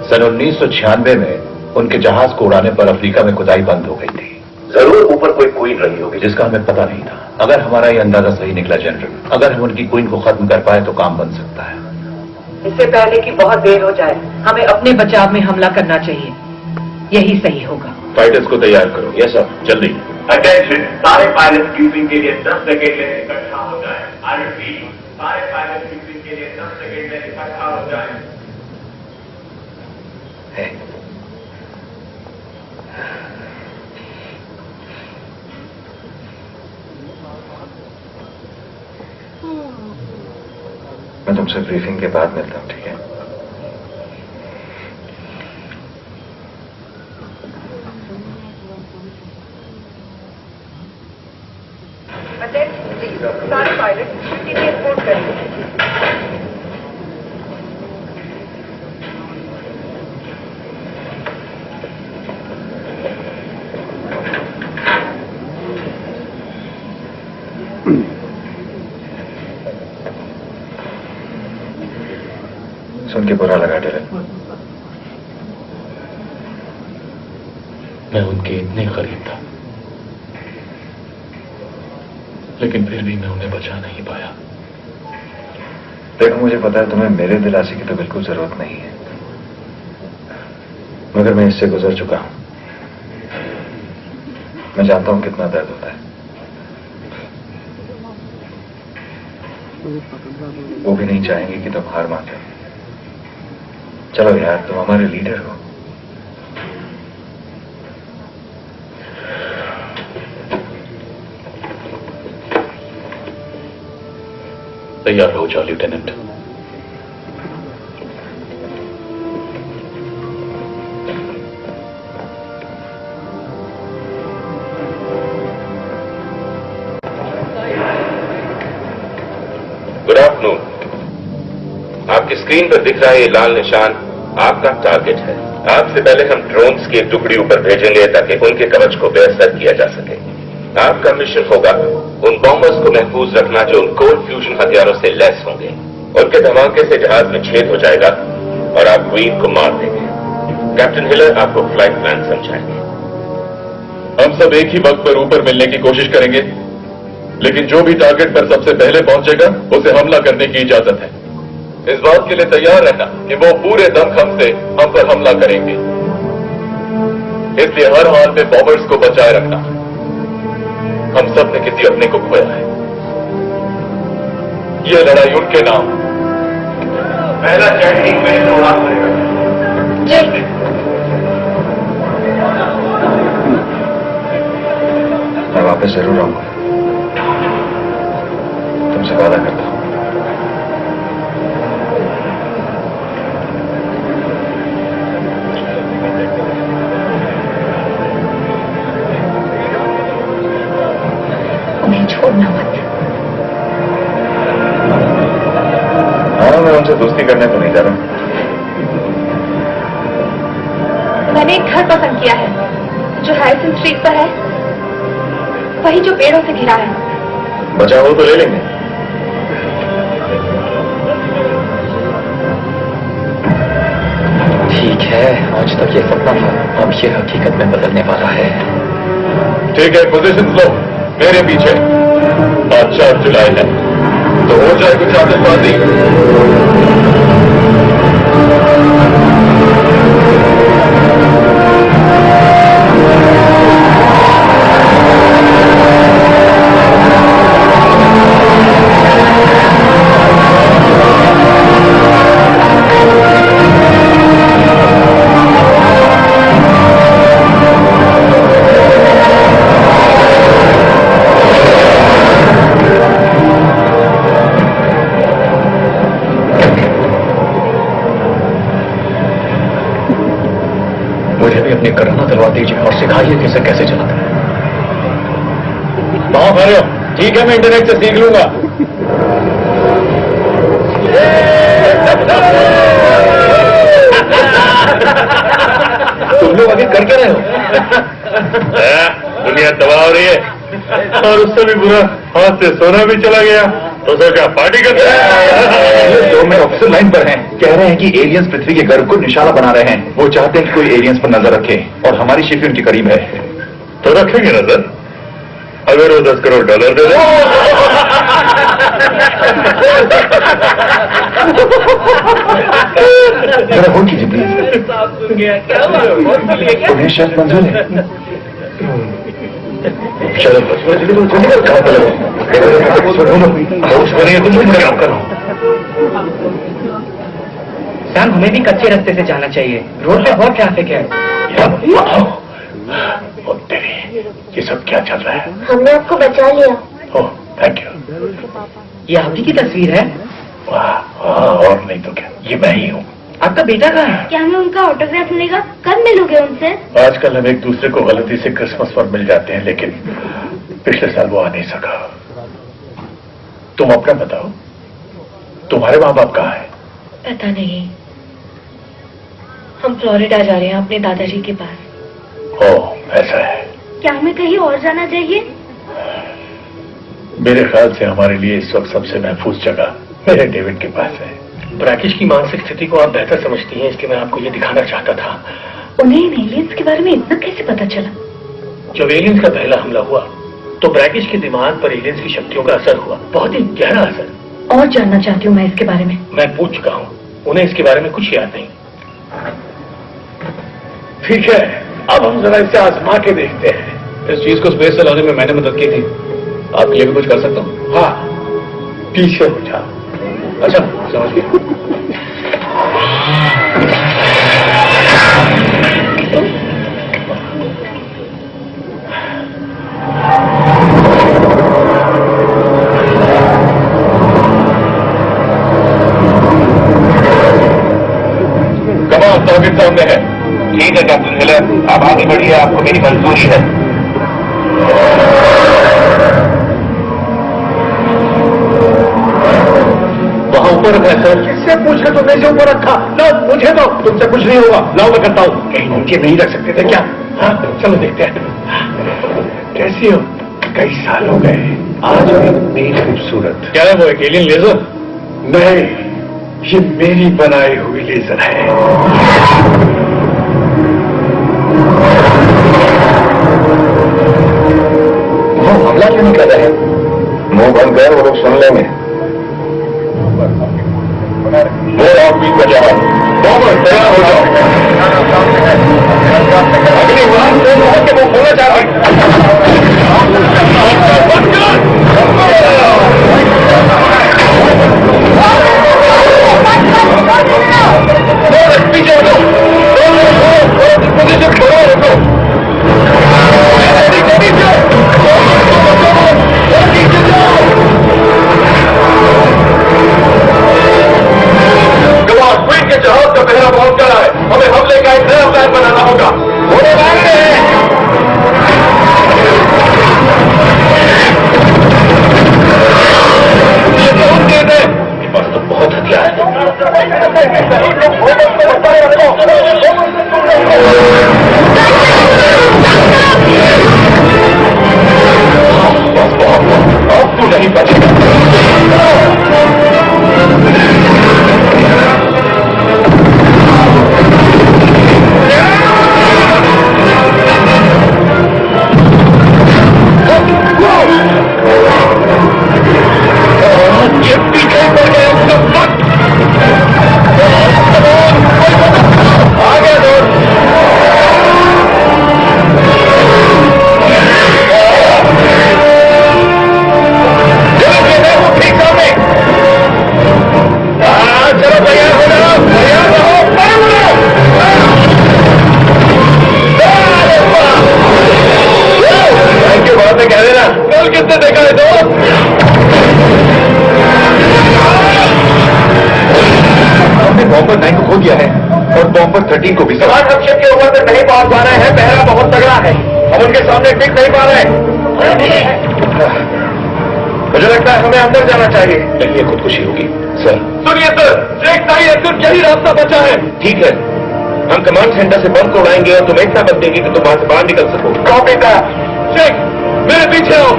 सन 1996 में उनके जहाज को उड़ाने पर अफ्रीका में खुदाई बंद हो गई थी। जरूर ऊपर कोई क्वीन रही होगी जिसका हमें पता नहीं था। अगर हमारा ये अंदाजा सही निकला जनरल, अगर हम उनकी क्वीन को खत्म कर पाए तो काम बन सकता है। इससे पहले कि बहुत देर हो जाए, हमें अपने बचाव में हमला करना चाहिए। यही सही होगा। फाइटर्स को तैयार करो। यस सर, जल्दी। अटेंशन, सारे पायलट ब्रीफिंग के लिए 10 सेकेंड में इकट्ठा हो जाए। आई रिपीट, सारे पायलट ब्रीफिंग के लिए 10 सेकेंड में इकट्ठा हो जाए। मैं तुमसे ब्रीफिंग के बाद मिलता हूं, ठीक है? सारे पायलट ड्यूटी में रिपोर्ट करेंगे। सुन के बुरा लगा डेविड। मैं उनके इतने करीब था, लेकिन फिर भी मैं उन्हें बचा नहीं पाया। देखो, मुझे पता है तुम्हें मेरे दिलासे की तो बिल्कुल जरूरत नहीं है, मगर मैं इससे गुजर चुका हूं। मैं जानता हूं कितना दर्द होता है। वो भी नहीं चाहेंगे कि तुम हार मान जाओ। चलो यार, तुम हमारे लीडर हो। तैयार हो जाओ लेफ्टिनेंट। आपकी स्क्रीन पर दिख रहा है ये लाल निशान आपका टारगेट है। आपसे पहले हम ड्रोन्स की एक टुकड़ी ऊपर भेजेंगे ताकि उनके कवच को बेअसर किया जा सके। आपका मिशन होगा उन बॉम्बर्स को महफूज रखना जो उन कोल्ड फ्यूजन हथियारों से लैस होंगे। उनके धमाके से जहाज में छेद हो जाएगा और आप क्वीन को मार देंगे। कैप्टन हिलर आपको फ्लाइट प्लान समझाएंगे। हम सब एक ही वक्त पर ऊपर मिलने की कोशिश करेंगे, लेकिन जो भी टारगेट पर सबसे पहले पहुंचेगा उसे हमला करने की इजाजत है। इस बात के लिए तैयार रहना कि वो पूरे दमखम से हम पर हमला करेंगे, इसलिए हर हाल में बॉम्बर्स को बचाए रखना। हम सब ने किसी अपने को खोया है, यह लड़ाई उनके नाम। पहला चैटिंग में उड़ान करेगा। मैं वापस जरूर आऊंगा, तुमसे वादा करता हूं। उन्हें छोड़ना मत। हाँ, मैं उनसे दोस्ती करने तो नहीं जा रहा। मैंने एक घर पसंद किया है जो हैरिसन स्ट्रीट पर है, वही जो पेड़ों से घिरा है। बचा हो तो ले लेंगे। ठीक है, आज तक ये सपना था, अब ये हकीकत में बदलने वाला है। ठीक है, पोजीशन लो मेरे पीछे। आज 4 जुलाई है तो हो जाए कुछ आतिशबाजी। मुझे भी अपनी कराना तलवार दीजिए और सिखाइए कि इसे कैसे चलाते हैं। कहाँ खा रहे हो? ठीक है, मैं इंटरनेट से सीख लूंगा। तुम लोग अभी कर क्या रहे हो? दुनिया तबाह हो रही है और उससे भी बुरा हाथ से सोना भी चला गया, तो सोचा पार्टी करते हैं। 2 मिनट ऑफिसर लाइन पर हैं, कह रहे हैं कि एलियंस पृथ्वी के गर्भ को निशाना बना रहे हैं। वो चाहते हैं कि कोई एलियंस पर नजर रखे और हमारी शिप उनके करीब है। तो रखेंगे नजर, अगर वो $10 करोड़ दे दे। जरा फोन कीजिए प्लीज। तुम्हें शायद मंजूर है। चलो तुम काम करो। सैम, हमें भी कच्चे रास्ते से जाना चाहिए, रोड पे बहुत ट्रैफिक है। ये सब क्या चल रहा है? हमने आपको बचा लिया। ओह, थैंक यू। ये आप ही की तस्वीर है? वाह, और नहीं तो क्या, ये मैं ही हूँ। आपका बेटा कहाँ है? क्या हमें उनका ऑटोग्राफ मिलेगा? कब मिलोगे उनसे? आजकल हम एक दूसरे को गलती से क्रिसमस पर मिल जाते हैं, लेकिन पिछले साल वो आ नहीं सका। तुम अपना बताओ, तुम्हारे माँ बाप कहाँ है? पता नहीं, हम फ्लोरिडा जा रहे हैं अपने दादाजी के पास। ओह, ऐसा है। क्या हमें कहीं और जाना चाहिए? मेरे ख्याल से हमारे लिए इस वक्त सबसे महफूज जगह मेरे डेविड के पास है। राकेश की मानसिक स्थिति को आप बेहतर समझती हैं, इसलिए मैं आपको ये दिखाना चाहता था। उन्हें इन एलियंस के बारे में इतना कैसे पता चला? जब एलियंस का पहला हमला हुआ तो ब्रैकिश के दिमाग पर एलियंस की शक्तियों का असर हुआ, बहुत ही गहरा असर। और जानना चाहती हूँ मैं इसके बारे में। मैं पूछ चुका हूँ, उन्हें इसके बारे में कुछ याद नहीं। ठीक है, अब हम जरा इसे आजमा के देखते हैं। इस चीज को स्पेस से लाने में मैंने मदद की थी, आपके लिए भी कुछ कर सकता हूँ? हाँ, पीछे हो जा। अच्छा, समझ गया। कमाल टारगेट सामने है। ठीक है कैप्टन हिलर, आप आगे बढ़िए, आपको मेरी मंजूरी है। वहां ऊपर ऊपर रखा है सर। किससे पूछे तो मेरे से ऊपर रखा? लाओ मुझे दो। तुमसे कुछ नहीं होगा। लाओ मैं करता हूँ। कहीं नीचे नहीं रख सकते थे क्या? हाँ चलो देखते हैं। कैसी हो? कई साल हो गए। आज भी इतनी खूबसूरत। क्या है वो, एक एलियन लेजर? नहीं, ये मेरी बनाई हुई लेजर है। वो हमला क्यों नहीं कर रहे हैं? मुंह बंद कर, वो लोग सुन लेंगे। वो और बीच में जाओ। तैयार हो जाओ। अगली बार तो वो बोलना चाहते पीछे हो जाओ। पोजीशन बड़ा रखो। क्वीन के जहाज का पहरा पहुंच गया है। हमें हमले का एक नया प्लान बनाना होगा। घोड़े मार रहे हैं। ये बहुत तेज है। मेरे पास तो बहुत हथियार है। अब तू नहीं बचेगा। किसने देखा है दोस्त? हमने बॉम्बर 9 को खो दिया है और बॉम्बर 13 को भी। सवाल रक्षक के ऊपर तक नहीं पहुंच पा रहे हैं। पहरा बहुत तगड़ा है। हम उनके सामने टिक नहीं पा रहे। मुझे लगता है हमें अंदर जाना चाहिए। नहीं, ये खुदकुशी होगी सर। सुनिए सर, शेख साहिल अब्दुल यही रास्ता बचा है। ठीक है, हम कमांड सेंटर से बम को उड़ाएंगे और तुम्हें इतना बल देंगे कि तुम वहां से बाहर निकल सको। कॉपी था। शेख मेरे पीछे आओ।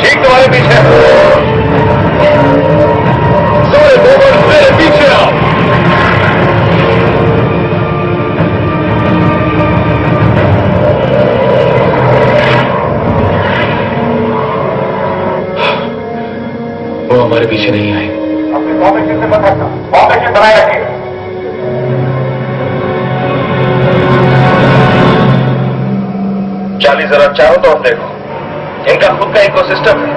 ठीक तुम्हारे पीछे। सारे बॉम्बर मेरे पीछे आओ। वो हमारे पीछे नहीं आए। अपने फॉर्मेशन से मत हटना। फॉर्मेशन बनाए रखिए। चाली जरा चारों तरफ देखो। इनका खुद का इकोसिस्टम है।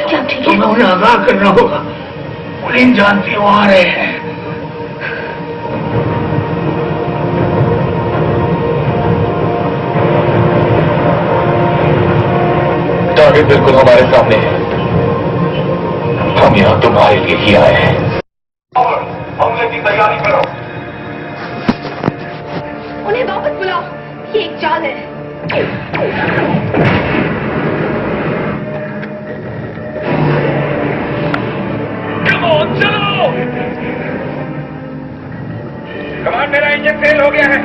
क्या ठीक है? तुम्हें उन्हें आगाह करना होगा। पुलिस जानती वो आ रहे हैं। टारगेट बिल्कुल हमारे सामने है। हम यहाँ तुम्हारे लिए ही आए हैं। हमले की तैयारी करो। उन्हें वापस बुलाओ। ये एक चाल है। चलो। कमांड, मेरा इंजन फेल हो गया है।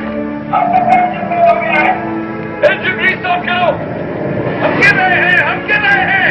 इंजन रीस्टार्ट करो। हम गिर रहे हैं, हम गिर रहे हैं।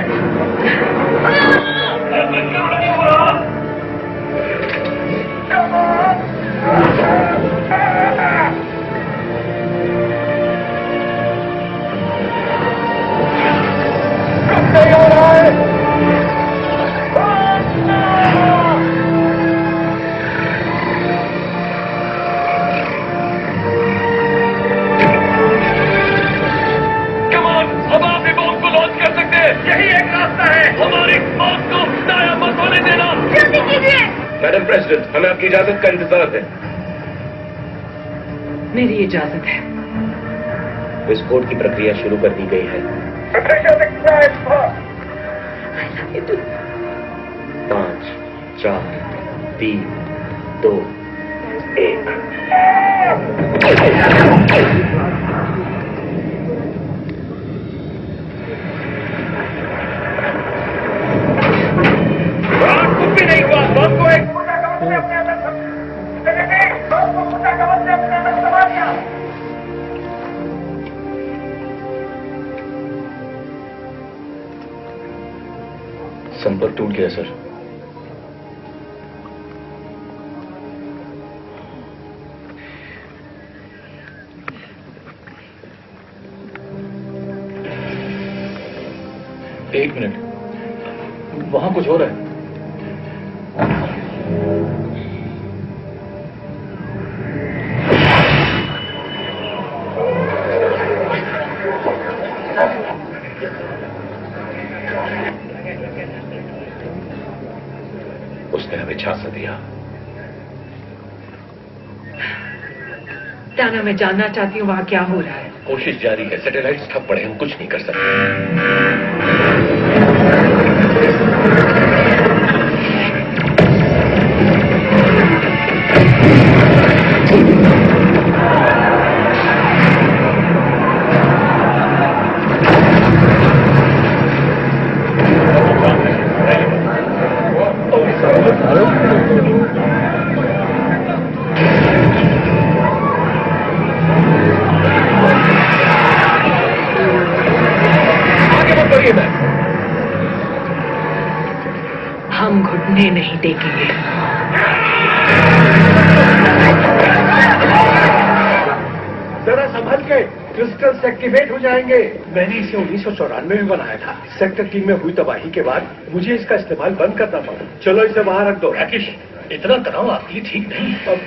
मैडम प्रेसिडेंट, हमें आपकी इजाजत का इंतजार है। मेरी इजाजत है। विस्फोट की प्रक्रिया शुरू कर दी गई है। 5, 4, 3, 2, 1। संपर्क टूट गया सर। एक मिनट, वहां कुछ हो रहा है। उसने हमें झांसा दिया। टाना, मैं जानना चाहती हूँ वहां क्या हो रहा है। कोशिश जारी है, सैटेलाइट्स ठप पड़े, हम कुछ नहीं कर सकते। हम घुटने नहीं टेकेंगे। जरा संभल के, क्रिस्टल्स एक्टिवेट हो जाएंगे। मैंने इसे 1994 में बनाया था। सेक्टर 3 में हुई तबाही के बाद मुझे इसका इस्तेमाल बंद करना पड़ा। चलो इसे बाहर रख दो। राकेश, इतना तनाव आपके लिए ठीक नहीं। अब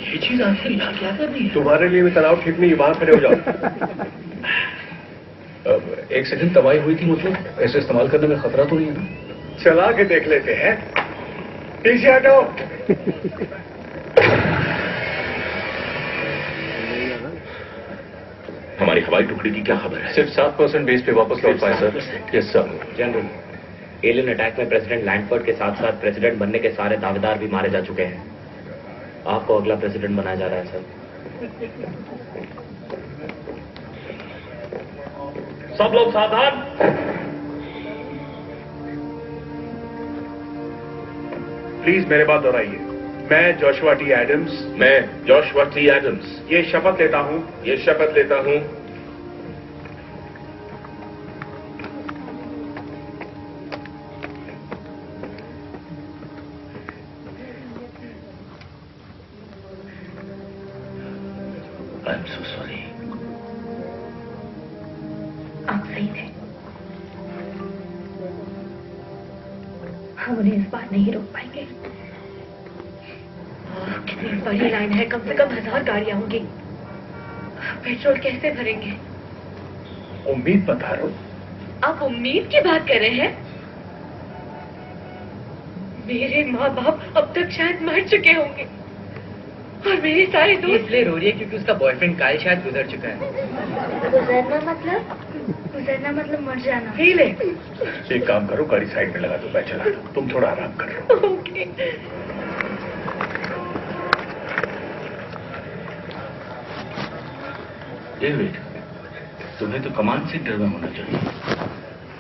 ये चीज आखिर यहाँ क्या कर रही है? तुम्हारे लिए भी तनाव ठीक नहीं, वहां खड़े हो जाओ। एक सेकंड, तबाही हुई थी मतलब ऐसे इस्तेमाल करने में खतरा तो नहीं है ना? चला के देख लेते हैं। पीछे हटो। हमारी हवाई टुकड़ी की क्या खबर है? सिर्फ 7% बेस पे वापस लौट पाए sir. Yes sir. General, alien attack में प्रेसिडेंट लैंडफोर्ड के साथ साथ प्रेसिडेंट बनने के सारे दावेदार भी मारे जा चुके हैं। आपको अगला प्रेसिडेंट बनाया जा रहा है सर। सब लोग सावधान। प्लीज मेरे बात दोहराइए। मैं जोशुआ टी एडम्स। मैं जोशुआ टी एडम्स ये शपथ लेता हूं। ये शपथ लेता हूं आई एम सो सॉरी। आप सही थे। हम उन्हें इस बार नहीं रोक पाएंगे। कितनी बड़ी लाइन है, कम से कम 1000 गाड़ियां होंगी। पेट्रोल कैसे भरेंगे? उम्मीद बता रहा हूं। आप उम्मीद की बात कर रहे हैं? मेरे माँ बाप अब तक शायद मर चुके होंगे और मेरे सारे दोस्त। इसलिए रो रही है क्योंकि उसका बॉयफ्रेंड काल शायद गुजर चुका है। गुजरना मतलब मर जाना। फील है। एक काम करो, गाड़ी साइड में लगा दो, मैं चला दूं। तुम थोड़ा आराम करो। ओके। डेविड, तुम्हें तो कमांड सेंटर में होना चाहिए।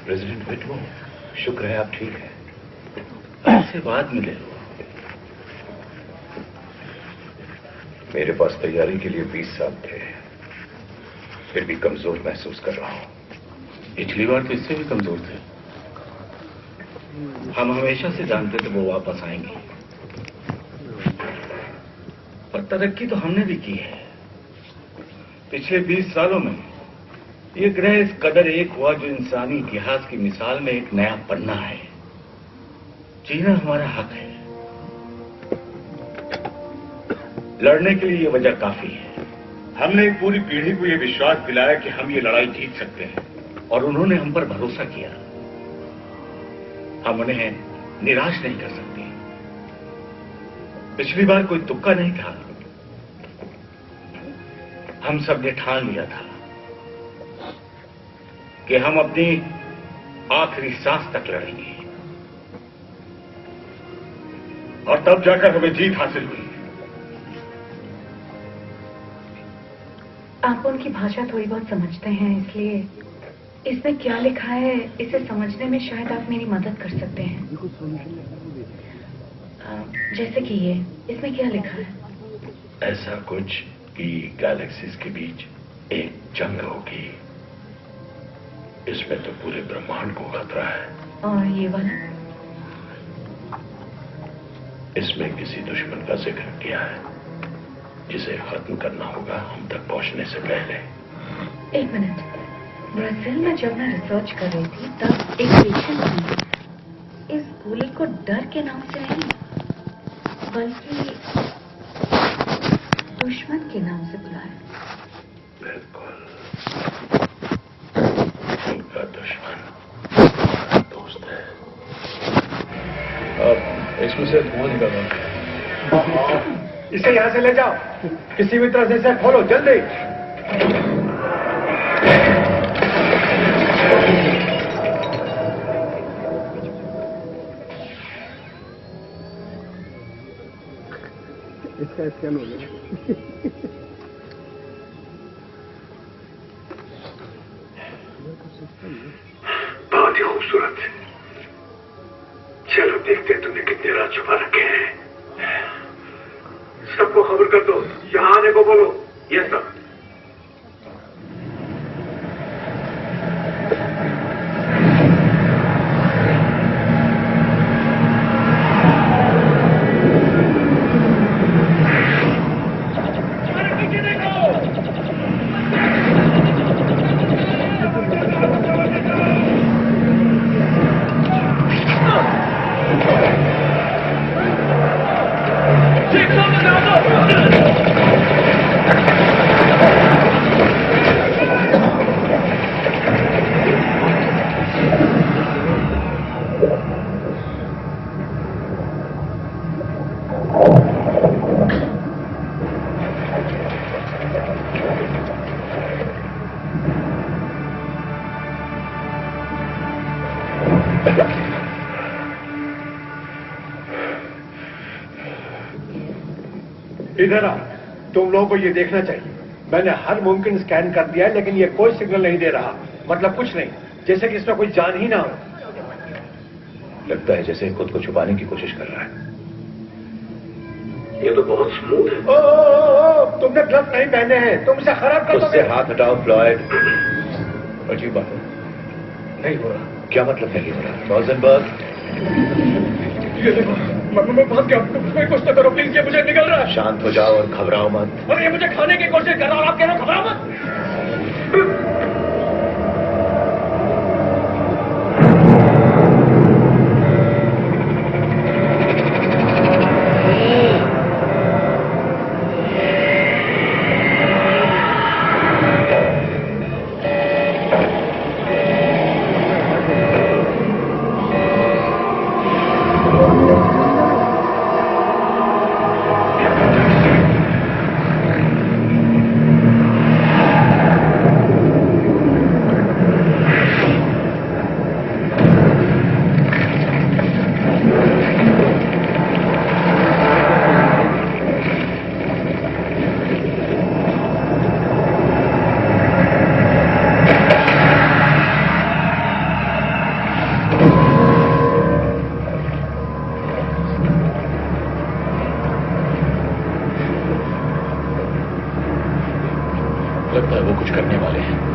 प्रेसिडेंट विटमो, शुक्र है आप ठीक हैं। ऐसे बाद में ले लो। मेरे पास तैयारी के लिए 20 साल थे, फिर भी कमजोर महसूस कर रहा हूं। पिछली बार तो इससे भी कमजोर थे। हम हमेशा से जानते थे वो वापस आएंगे, पर तरक्की तो हमने भी की है। पिछले 20 सालों में ये ग्रह इस कदर एक हुआ जो इंसानी इतिहास की मिसाल में एक नया पन्ना है। जीना हमारा हक है। लड़ने के लिए ये वजह काफी है। हमने एक पूरी पीढ़ी को ये विश्वास दिलाया कि हम ये लड़ाई जीत सकते हैं, और उन्होंने हम पर भरोसा किया। हम उन्हें निराश नहीं कर सकते। पिछली बार कोई तुक्का नहीं था। हम सब ने ठान लिया था कि हम अपनी आखिरी सांस तक लड़ेंगे, और तब जाकर हमें जीत हासिल हुई। आप उनकी भाषा थोड़ी बहुत समझते हैं, इसलिए इसमें क्या लिखा है इसे समझने में शायद आप मेरी मदद कर सकते हैं। जैसे कि ये, इसमें क्या लिखा है? ऐसा कुछ कि गैलेक्सीज के बीच एक जंग होगी। इसमें तो पूरे ब्रह्मांड को खतरा है। और ये वाला? इसमें किसी दुश्मन का जिक्र किया है जिसे खत्म करना होगा हम तक पहुंचने से पहले। एक मिनट, ब्राजील में जब मैं रिसर्च कर रही थी तब एक पेशेंट ने इस गोली को डर के नाम से नहीं बल्कि दुश्मन के नाम से बुलाया। बिल्कुल, उनका दुश्मन दोस्त है। अब इसमें से धुआं निकल रहा है। इसे यहां से ले जाओ, किसी भी तरह से इसे खोलो जल्दी। इसका स्कैन हो गया। बहुत ही खूबसूरत। चलो देखते तुमने कितने राज छुपा रखे हैं। सबको खबर कर दो, यहां आने को बोलो। Yes sir. इधर आ, तुम लोगों को ये देखना चाहिए। मैंने हर मुमकिन स्कैन कर दिया है लेकिन ये कोई सिग्नल नहीं दे रहा। मतलब कुछ नहीं, जैसे कि इसमें कोई जान ही ना हो। लगता है जैसे खुद को छुपाने की कोशिश कर रहा है। ये तो बहुत स्मूथ है। तुमने ग्लव्स नहीं पहने हैं, तुम इसे खराब कर दोगे। उससे हाथ हटाओ फ्लॉयड। अजीब बात है, नहीं हो रहा। क्या मतलब है ये? रॉजनबर्ग, ये देखो, मैं भाग गया। कोई कुछ तो करो प्लीज, ये मुझे निकल रहा है। शांत हो जाओ और घबराओ मत। अरे ये मुझे खाने की कोशिश कर रहा और आप कह रहे हो घबराओ मत। लगता है वो कुछ करने वाले हैं।